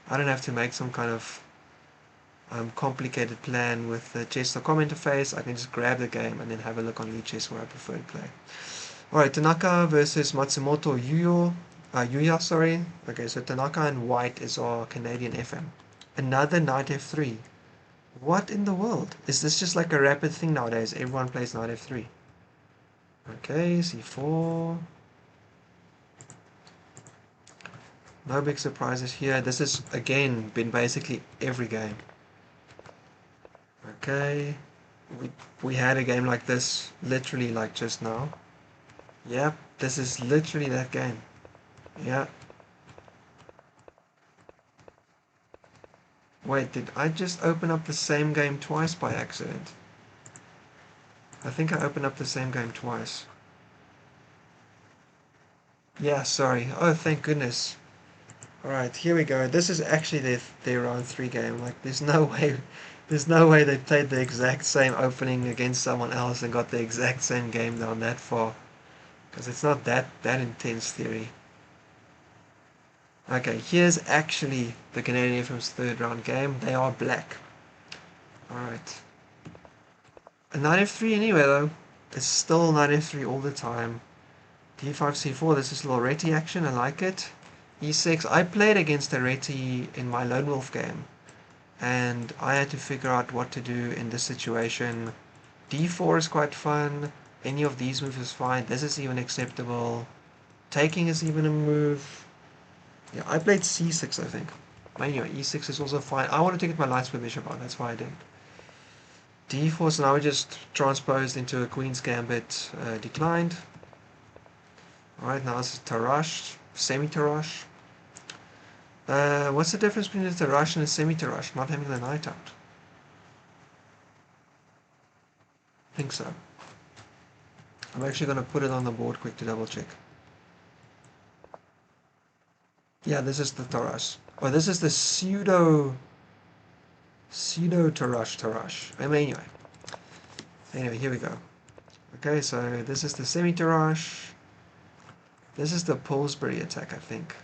I don't have to make some kind of complicated plan with the chess.com interface. I can just grab the game and then have a look on Lichess where I prefer to play. Alright, Tanaka versus Matsumoto Yuya, sorry. Okay, so Tanaka and White is our Canadian FM. Another knight f3. What in the world? Is this just like a rapid thing nowadays? Everyone plays knight f3. Okay, c4. No big surprises here. This has, again, been basically every game. Okay. We had a game like this, literally like just now. Yep, this is literally that game. Yeah. Wait, did I just open up the same game twice by accident? I think I opened up the same game twice. Yeah, sorry. Oh, thank goodness. Alright, here we go. This is actually their round 3 game. Like, there's no way they played the exact same opening against someone else and got the exact same game down that far. Because it's not that intense theory. Okay, here's actually the Canadian FM's 3rd round game. They are black. Alright. A knight f3 anyway though. It's still knight f3 all the time. d5 c4, this is a little Reti action, I like it. e6, I played against a Reti in my Lone Wolf game. And I had to figure out what to do in this situation. d4 is quite fun. Any of these moves is fine. This is even acceptable. Taking is even a move. Yeah, I played c6, I think. Anyway, e6 is also fine. I wanted to get my light square bishop out, that's why I did. d4, so now we just transposed into a queen's gambit, declined. Alright, now this is Tarrasch, semi-Tarrasch. What's the difference between a Tarrasch and a semi-Tarrasch? Not having the knight out. I think so. I'm actually going to put it on the board quick to double check. Yeah, this is the Tarrasch. Oh, this is the Pseudo Tarash. Anyway, here we go. Okay, so this is the semi-Tarash. This is the Pillsbury attack, I think.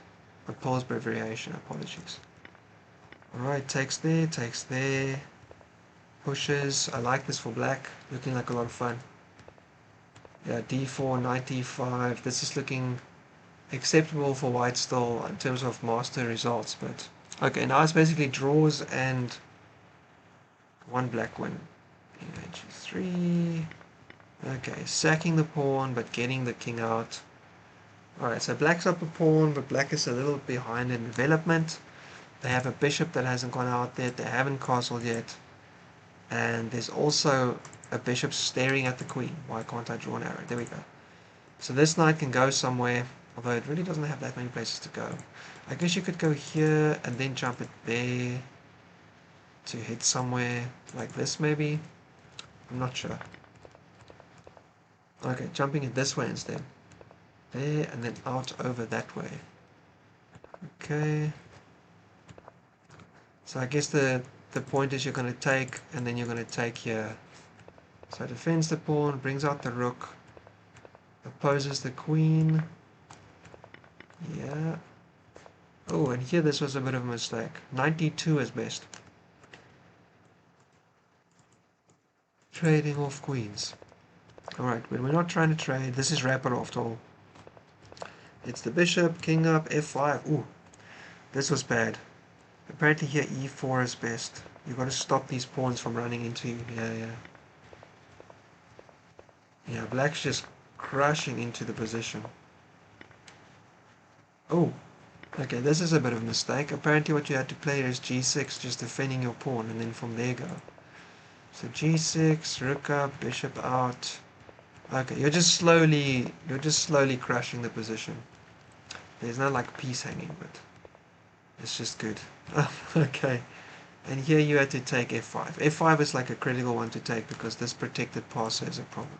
A Pillsbury variation, apologies. Alright, takes there. Pushes. I like this for black. Looking like a lot of fun. Yeah, d4, knight d5. This is looking acceptable for white still in terms of master results, but okay, now it's basically draws and one black win. G3. Okay, sacking the pawn but getting the king out. Alright, so black's up a pawn, but black is a little behind in development. They have a bishop that hasn't gone out yet, they haven't castled yet, and there's also a bishop staring at the queen. Why can't I draw an arrow? There we go. So this knight can go somewhere, although it really doesn't have that many places to go. I guess you could go here and then jump it there to hit somewhere like this maybe. I'm not sure. Okay, jumping it this way instead. There and then out over that way. Okay. So I guess the point is you're going to take and then you're going to take here. So defends the pawn, brings out the rook, opposes the queen. Yeah. Oh, and here this was a bit of a mistake. 92 is best. Trading off queens. Alright, when we're not trying to trade, this is rapid after all. It's the bishop, king up, f5. Ooh, this was bad. Apparently here e4 is best. You've got to stop these pawns from running into you. Yeah, black's just crashing into the position. Oh, okay, this is a bit of a mistake. Apparently what you had to play is g6, just defending your pawn, and then from there go. So g6, rook up, bishop out. Okay, you're just slowly crushing the position. There's no like piece hanging, but it's just good. Okay, and here you had to take f5. f5 is like a critical one to take because this protected passer is a problem.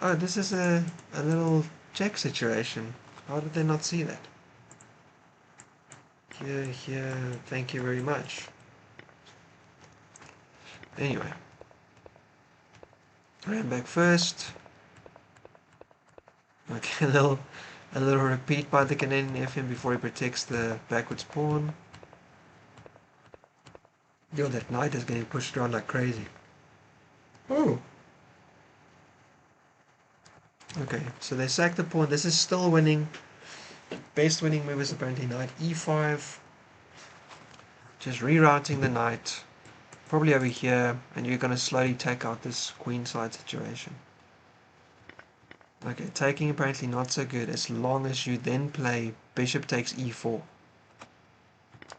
Oh, this is a little check situation. How did they not see that? Here, thank you very much. Anyway, ran back first. Okay, a little repeat by the Canadian FM before he protects the backwards pawn. Yo, that knight is getting pushed around like crazy. Oh! Okay, so they sack the pawn. This is still winning. Best winning move is apparently knight e5. Just rerouting the knight. Probably over here. And you're going to slowly take out this queenside situation. Okay, taking apparently not so good as long as you then play bishop takes e4.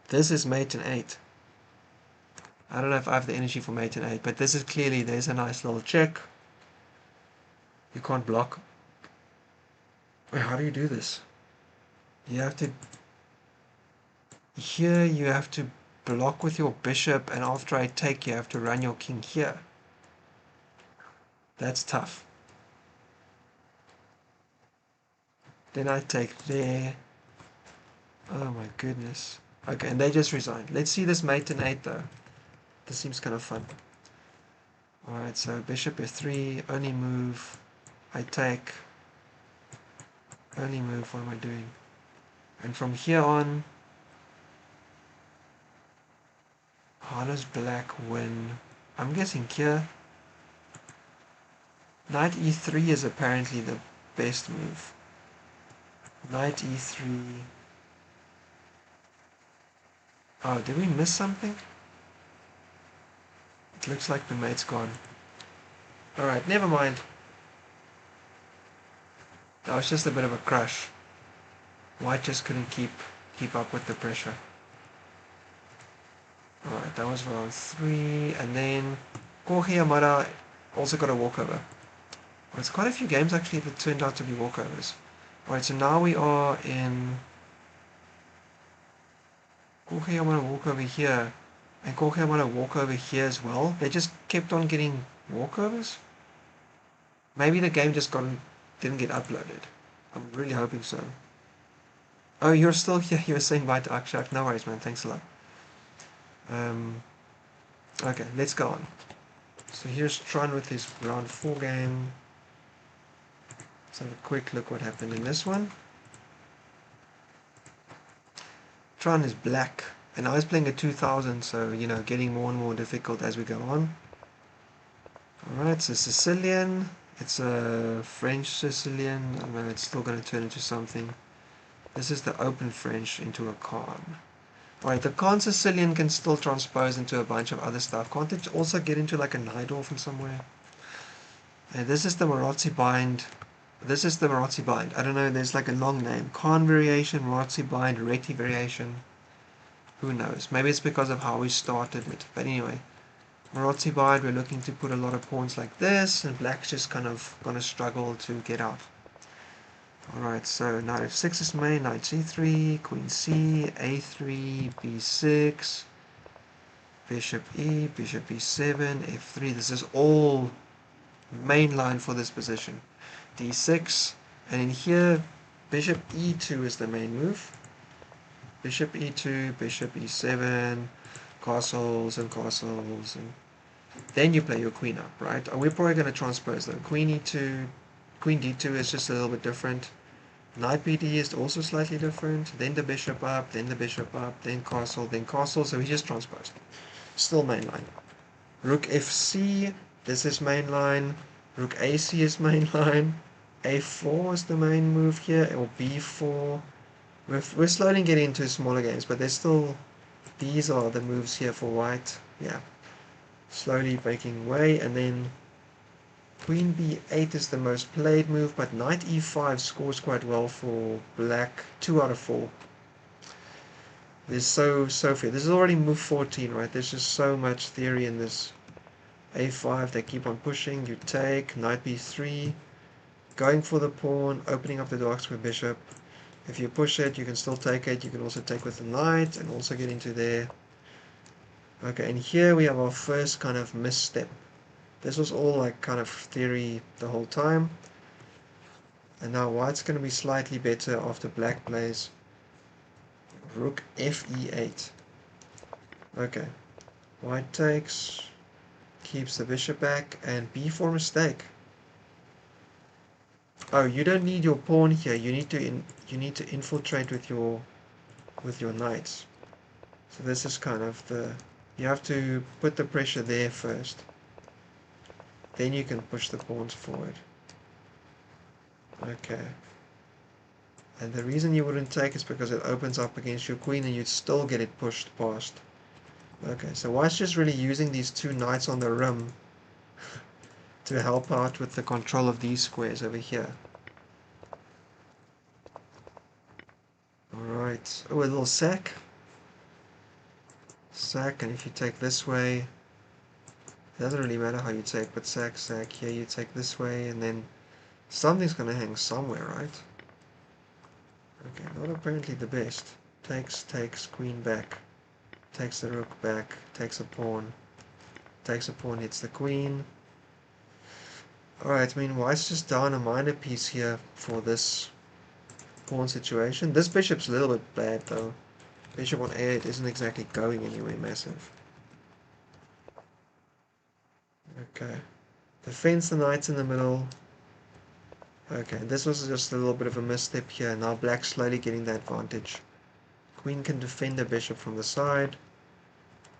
This is mate in 8. I don't know if I have the energy for mate in 8, but this is clearly, there's a nice little check. You can't block. Wait, how do you do this? You have to... Here you have to block with your bishop, and after I take you have to run your king here. That's tough. Then I take there. Oh my goodness. Okay, and they just resigned. Let's see this mate in 8 though. This seems kind of fun. Alright, so bishop f3, only move. I take. Only move, what am I doing? And from here on, how does black win? I'm guessing here. Knight e3 is apparently the best move. Knight e3. Oh, did we miss something? It looks like the mate's gone. Alright, never mind. That was just a bit of a crash. White just couldn't keep up with the pressure. Alright, that was round 3, and then Jorge Amara also got a walkover. Well, it's quite a few games actually that turned out to be walkovers. Alright, so now we are in Jorge Amara walk over here, and Jorge Amara walk over here as well. They just kept on getting walkovers. Maybe the game just didn't get uploaded. I'm really hoping so. Oh, you're still here. You were saying bye to Akshak. No worries, man. Thanks a lot. Okay, let's go on. So here's Tron with his round 4 game. Let's have a quick look what happened in this one. Tron is black, and I was playing a 2000, so you know, getting more and more difficult as we go on. Alright, so Sicilian. It's a French Sicilian. I don't know, it's still going to turn into something. This is the open French into a Khan. Alright, the Khan Sicilian can still transpose into a bunch of other stuff. Can't it also get into like a Najdorf from somewhere? And this is the Marazzi bind. This is the Marazzi bind. I don't know, there's like a long name. Khan variation, Marazzi bind, Reti variation. Who knows? Maybe it's because of how we started it. But anyway, Marazzi bind, we're looking to put a lot of pawns like this, and black's just kind of going to struggle to get out. Alright, so knight f6 is main, knight c3, queen c, a3, b6, bishop e, bishop e7, f3. This is all main line for this position. d6, and in here, bishop e2 is the main move. Bishop e2, bishop e7, castles and castles, and then you play your queen up, right? We're probably going to transpose though. Queen e2, queen d2 is just a little bit different. Knight bd is also slightly different. Then the bishop up, then the bishop up, then castle, so he just transposed. Still main line. Rook fc, this is main line. Rook ac is main line. a4 is the main move here, or b4. We're slowly getting into smaller games, but there's still, these are the moves here for white. Yeah, slowly breaking way, and then queen b8 is the most played move, but knight e5 scores quite well for black. 2 out of 4. There's so fair. This is already move 14, right? There's just so much theory in this. a5, they keep on pushing. You take knight b3, going for the pawn, opening up the dark square bishop. If you push it, you can still take it. You can also take with the knight and also get into there. Okay, and here we have our first kind of misstep. This was all like kind of theory the whole time. And now white's going to be slightly better after black plays rook fe8. Okay, white takes, keeps the bishop back, and b4 mistake. Oh, you don't need your pawn here. You need to infiltrate with your knights. So this is kind of the, you have to put the pressure there first. Then you can push the pawns forward. Okay. And the reason you wouldn't take is because it opens up against your queen and you'd still get it pushed past. Okay, so white's just really using these two knights on the rim to help out with the control of these squares over here. Alright. Oh, a little sack. Sack, and if you take this way, it doesn't really matter how you take, but sack, sack. Here you take this way, and then something's gonna hang somewhere, right? Okay, not apparently the best. Takes, queen back. Takes the rook back, takes a pawn. Takes a pawn, hits the queen. Alright, I mean, white's just down a minor piece here for this pawn situation. This bishop's a little bit bad, though. Bishop on a8 isn't exactly going anywhere massive. Okay. Defends the knights in the middle. Okay, this was just a little bit of a misstep here. Now black's slowly getting the advantage. Queen can defend the bishop from the side.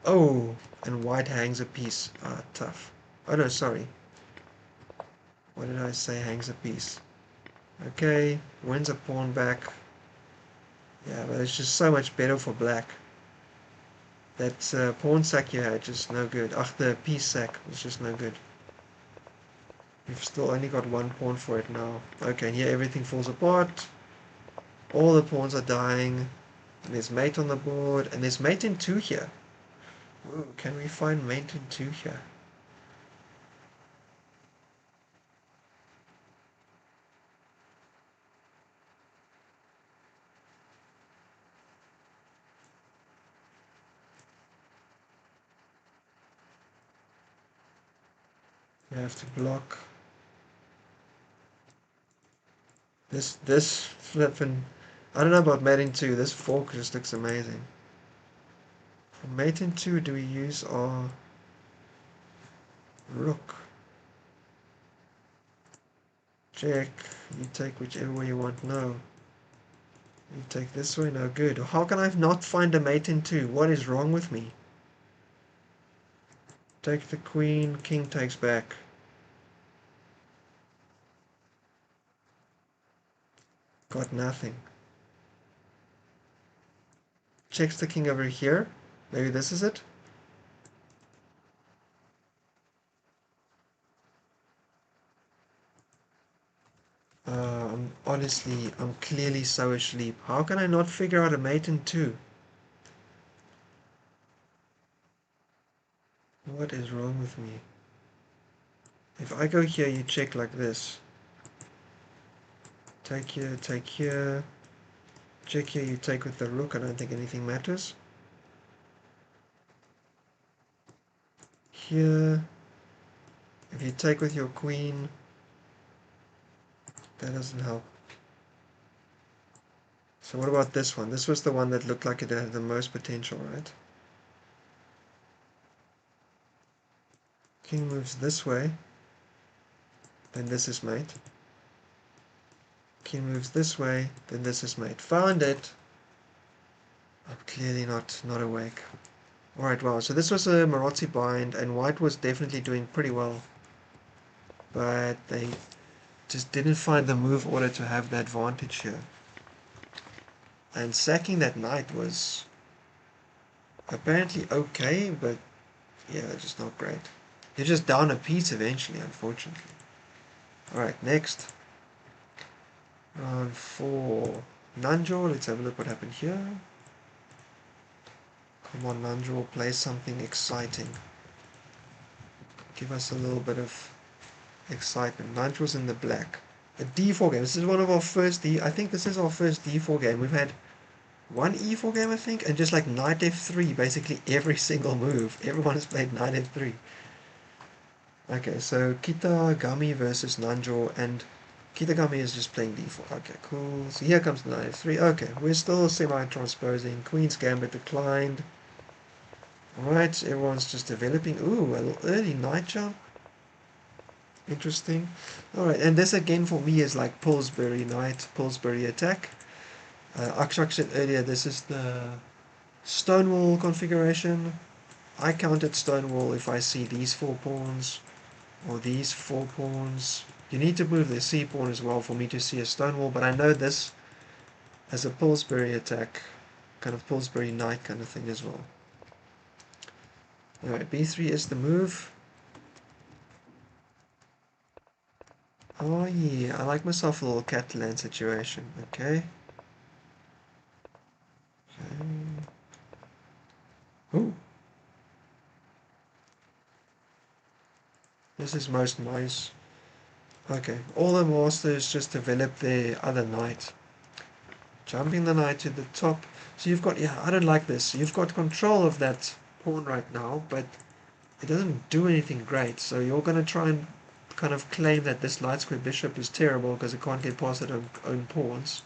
Oh, and white hangs a piece. Ah, tough. Oh no, sorry. What did I say? Hangs a piece. Okay, wins a pawn back. Yeah, but it's just so much better for black. That pawn sack you had, just no good. Ach, the piece sack was just no good. You've still only got one pawn for it now. Okay, and here everything falls apart. All the pawns are dying. And there's mate on the board, and there's mate in 2 here. Ooh, can we find mate in 2 here? You have to block. This flippin', I don't know about mate in 2, this fork just looks amazing. For mate in 2, do we use our rook? Check. You take whichever way you want. No. You take this way? No. Good. How can I not find a mate in 2? What is wrong with me? Take the queen. King takes back. Got nothing. Checks the king over here. Maybe this is it? I'm clearly so asleep. How can I not figure out a mate in 2? What is wrong with me? If I go here, you check like this. Take here, take here. Check here, you take with the rook. I don't think anything matters. Here. If you take with your queen, that doesn't help. So what about this one? This was the one that looked like it had the most potential, right? King moves this way. Then this is mate. King moves this way. Then this is mate. Found it! I'm clearly not awake. Alright, wow. So this was a Maroczy bind, and white was definitely doing pretty well. But they just didn't find the move order to have the advantage here. And sacking that knight was apparently okay, but yeah, just not great. You're just down a piece eventually, unfortunately. Alright, next. Round 4. Nanjo, let's have a look what happened here. Come on, Nanjo, play something exciting. Give us a little bit of excitement. Nanjo's in the black. A d4 game. This is one of our first I think this is our first d4 game. We've had one e4 game, I think, and just like knight f3, basically every single move. Everyone has played knight f3. Okay, so Kitagami versus Nanjo, and Kitagami is just playing d4. Okay, cool. So here comes knight f3. Okay, we're still semi-transposing. Queen's Gambit declined. Alright, everyone's just developing. Ooh, an early knight jump. Interesting. Alright, and this again for me is like Pillsbury knight, Pillsbury attack. Akshak said earlier, this is the Stonewall configuration. I counted Stonewall if I see these 4 pawns or these 4 pawns. You need to move the C pawn as well for me to see a Stonewall, but I know this as a Pillsbury attack, kind of Pillsbury knight kind of thing as well. Alright, B3 is the move. Oh yeah, I like myself a little Catalan situation, okay. Ooh. This is most nice. Okay, all the masters just develop their other knight. Jumping the knight to the top. So you've got, yeah, I don't like this. You've got control of that pawn right now, but it doesn't do anything great. So you're going to try and kind of claim that this light square bishop is terrible because it can't get past its own pawns.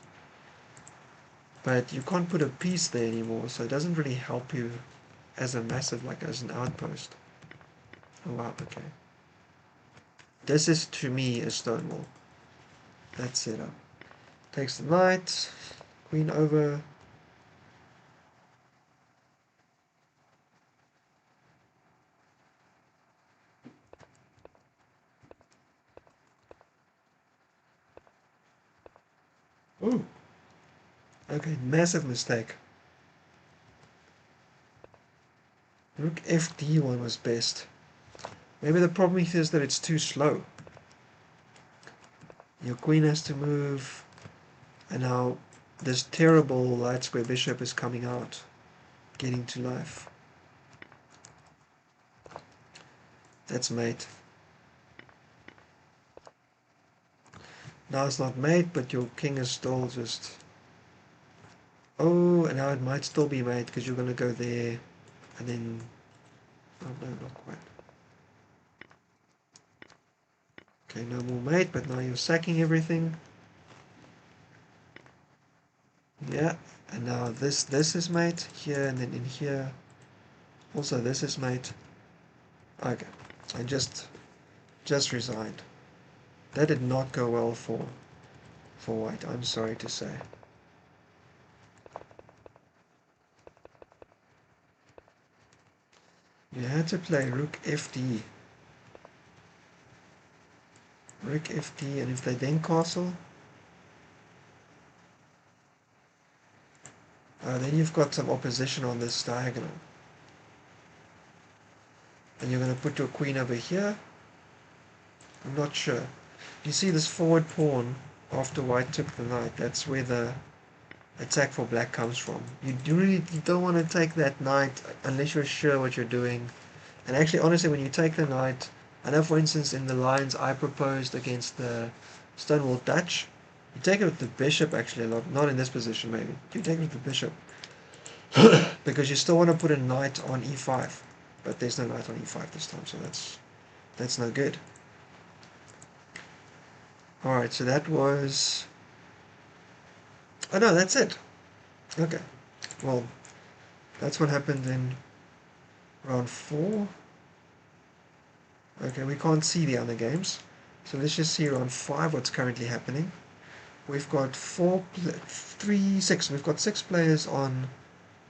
But you can't put a piece there anymore, so it doesn't really help you as a massive, like as an outpost. Oh wow, okay. This is, to me, a Stonewall. That's it up. Takes the knight, queen over. Ooh. Okay, massive mistake. Rook FD1 was best. Maybe the problem here is that it's too slow. Your queen has to move, and now this terrible light square bishop is coming out, getting to life. That's mate. Now it's not mate, but your king is still just... Oh, and now it might still be mate, because you're going to go there, and then... Oh no, not quite. Okay, no more mate, but now you're sacking everything. Yeah, and now this is mate, here, and then in here. Also, this is mate. Okay, I just resigned. That did not go well for white, I'm sorry to say. You had to play rook FD. Rook FD, and if they then castle, then you've got some opposition on this diagonal. And you're going to put your queen over here. I'm not sure. You see this forward pawn after white took the knight. That's where the attack for black comes from. You don't want to take that knight unless you're sure what you're doing. And actually, honestly, when you take the knight, I know for instance in the lines I proposed against the Stonewall Dutch, you take it with the bishop actually a lot. Not in this position maybe. You take it with the bishop. Because you still want to put a knight on e5. But there's no knight on e5 this time, so that's no good. Alright, so that was... Oh no, that's it. Okay. Well, that's what happened in round 4. Okay, we can't see the other games. So let's just see round 5 what's currently happening. We've got 6. We've got 6 players on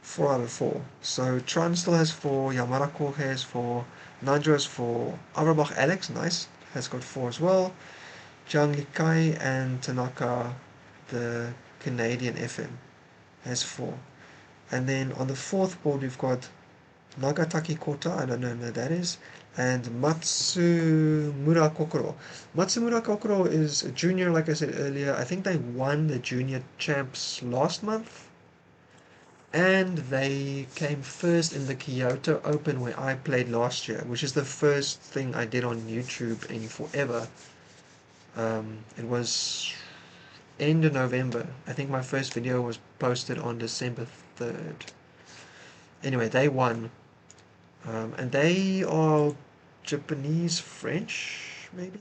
4 out of 4. So Tran still has 4, Yamara Koch has 4, Nanjo has 4, Averbach Alex, nice, has got 4 as well. Zhang Likai and Tanaka, the Canadian FM, has 4. And then on the 4th board we've got Nagataki Kota, I don't know who that is, and Matsumura Kokoro. Matsumura Kokoro is a junior, like I said earlier. I think they won the junior champs last month. And they came first in the Kyoto Open where I played last year, which is the first thing I did on YouTube in forever. It was end of November. I think my first video was posted on December 3rd. Anyway, they won. And they are Japanese, French, maybe?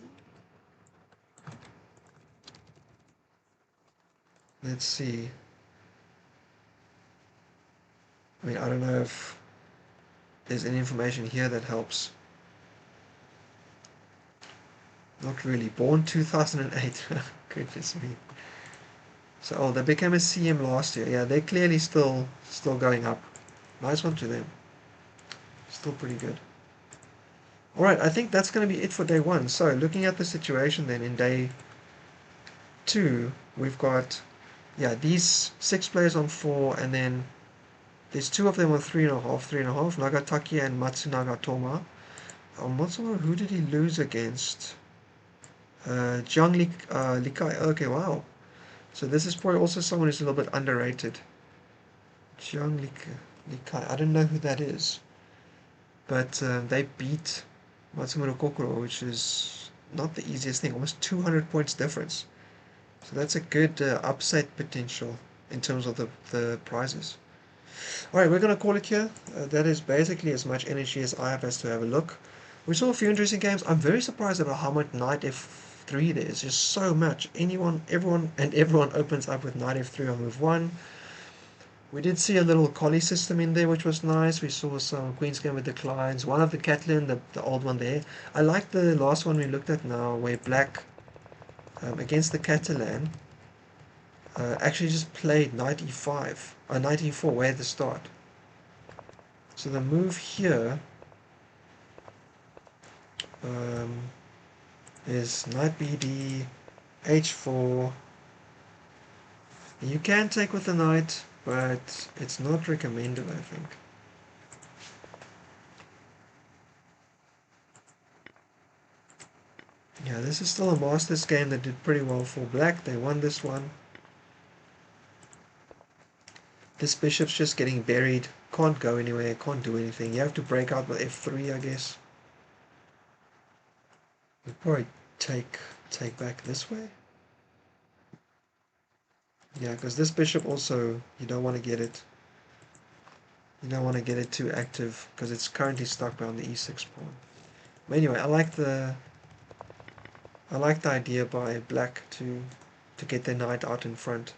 Let's see. I mean, I don't know if there's any information here that helps. Not really. Born 2008. Goodness me. So, oh, they became a CM last year. Yeah, they're clearly still going up. Nice one to them. Still pretty good. Alright, I think that's going to be it for day 1. So, looking at the situation then in day 2, we've got, yeah, these 6 players on 4, and then there's 2 of them on 3.5, 3.5, Nagataki and Matsunaga Toma. Matsunaga, who did he lose against? Zhang Likai. Okay, wow. So this is probably also someone who's a little bit underrated. Zhang Likai. I don't know who that is. But they beat Matsumura Kokoro, which is not the easiest thing. Almost 200 points difference. So that's a good upside potential in terms of the prizes. Alright, we're going to call it here. That is basically as much energy as I have as to have a look. We saw a few interesting games. I'm very surprised about how much knight f3 there is. Just so much. Everyone opens up with knight f3 on move 1. We did see a little collie system in there, which was nice. We saw some Queen's Gambit declines. One of the Catelyn, the old one there. I like the last one we looked at now, where black, against the Catalan, actually just played knight e5, knight e4 way at the start. So the move here is knight bd, h4. You can take with the knight, but it's not recommended, I think. Yeah, this is still a Masters game that did pretty well for black. They won this one. This bishop's just getting buried. Can't go anywhere, can't do anything. You have to break out with f3, I guess. We'll probably take back this way. Yeah, because this bishop also, you don't want to get it. You don't want to get it too active because it's currently stuck on the e6 pawn. But anyway, I like the idea by black to get their knight out in front.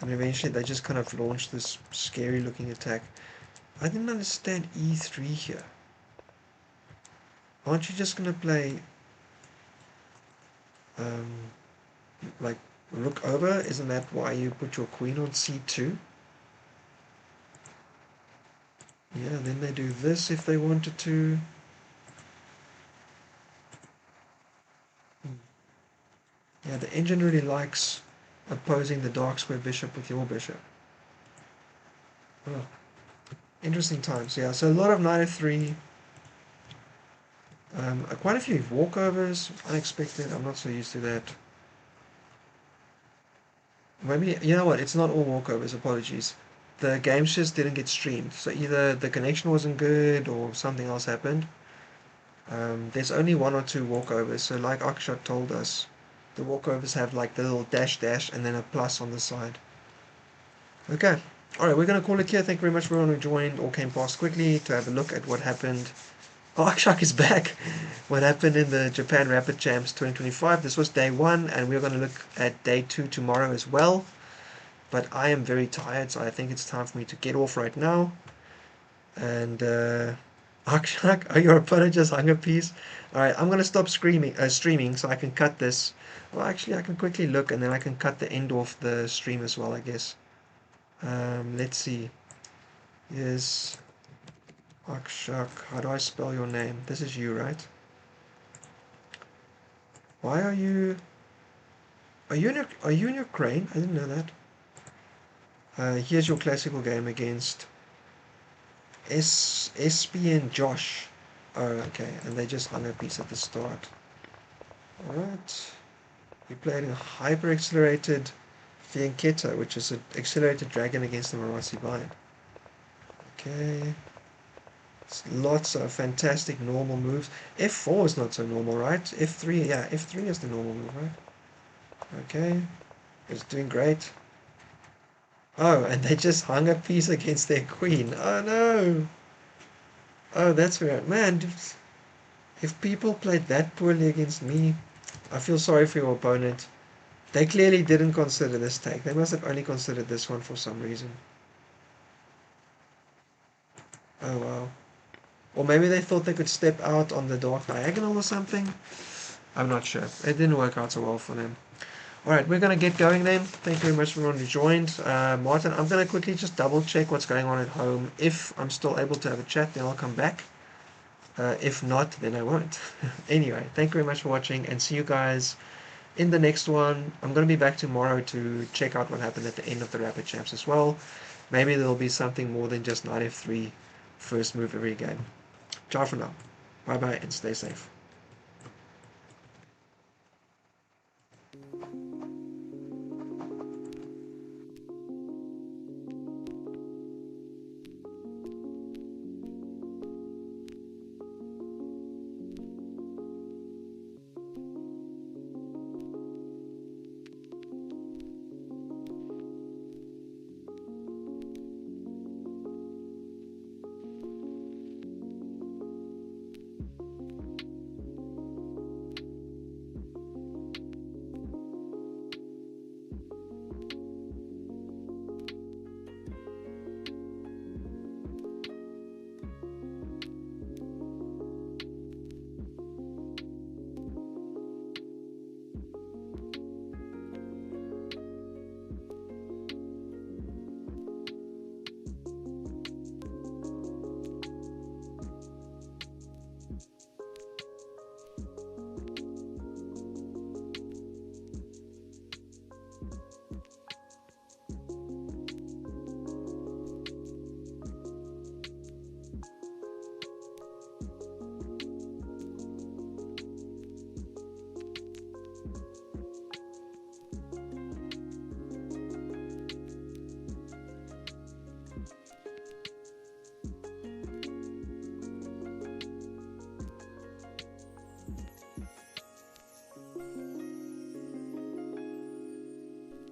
And eventually they just kind of launch this scary looking attack. I didn't understand e3 here. Aren't you just gonna play um, like rook over? Isn't that why you put your queen on c2? Yeah, then they do this if they wanted to. Yeah, the engine really likes opposing the dark square bishop with your bishop. Oh, interesting times. Yeah, so a lot of knight f3. Quite a few walkovers, unexpected. I'm not so used to that. Maybe, you know what, it's not all walkovers, apologies. The games just didn't get streamed, so either the connection wasn't good or something else happened. There's only one or two walkovers, so like Akshat told us, the walkovers have like the little dash dash and then a plus on the side. Okay, alright, we're going to call it here. Thank you very much for everyone who joined or came past quickly to have a look at what happened. Oh, Akshak is back. What happened in the Japan Rapid Champs 2025. This was day one, and we're going to look at day two tomorrow as well. But I am very tired, so I think it's time for me to get off right now. And Akshak, oh, your opponent just hung a piece. All right, I'm gonna stop streaming so I can cut this. Well, actually, I can quickly look, and then I can cut the end off the stream as well, I guess. Let's see. Is Akshak? How do I spell your name? This is you, right? Why are you? Are you in Ukraine? I didn't know that. Here's your classical game against SB and Josh. Oh, okay, and they just hung a piece at the start. Alright. We played a hyper accelerated Fianchetto, which is an accelerated dragon against the Marasi Bind. Okay. It's lots of fantastic normal moves. F4 is not so normal, right? F3, yeah, F3 is the normal move, right? Okay. It's doing great. Oh, and they just hung a piece against their queen. Oh no! Oh, that's weird. Man, if people played that poorly against me, I feel sorry for your opponent. They clearly didn't consider this take. They must have only considered this one for some reason. Oh wow. Or maybe they thought they could step out on the dark diagonal or something. I'm not sure. It didn't work out so well for them. Alright, we're going to get going then. Thank you very much for everyone who joined. Martin, I'm going to quickly just double check what's going on at home. If I'm still able to have a chat, then I'll come back. If not, then I won't. Anyway, thank you very much for watching, and see you guys in the next one. I'm going to be back tomorrow to check out what happened at the end of the Rapid Champs as well. Maybe there'll be something more than just knight f3 first move every game. Ciao for now. Bye bye and stay safe.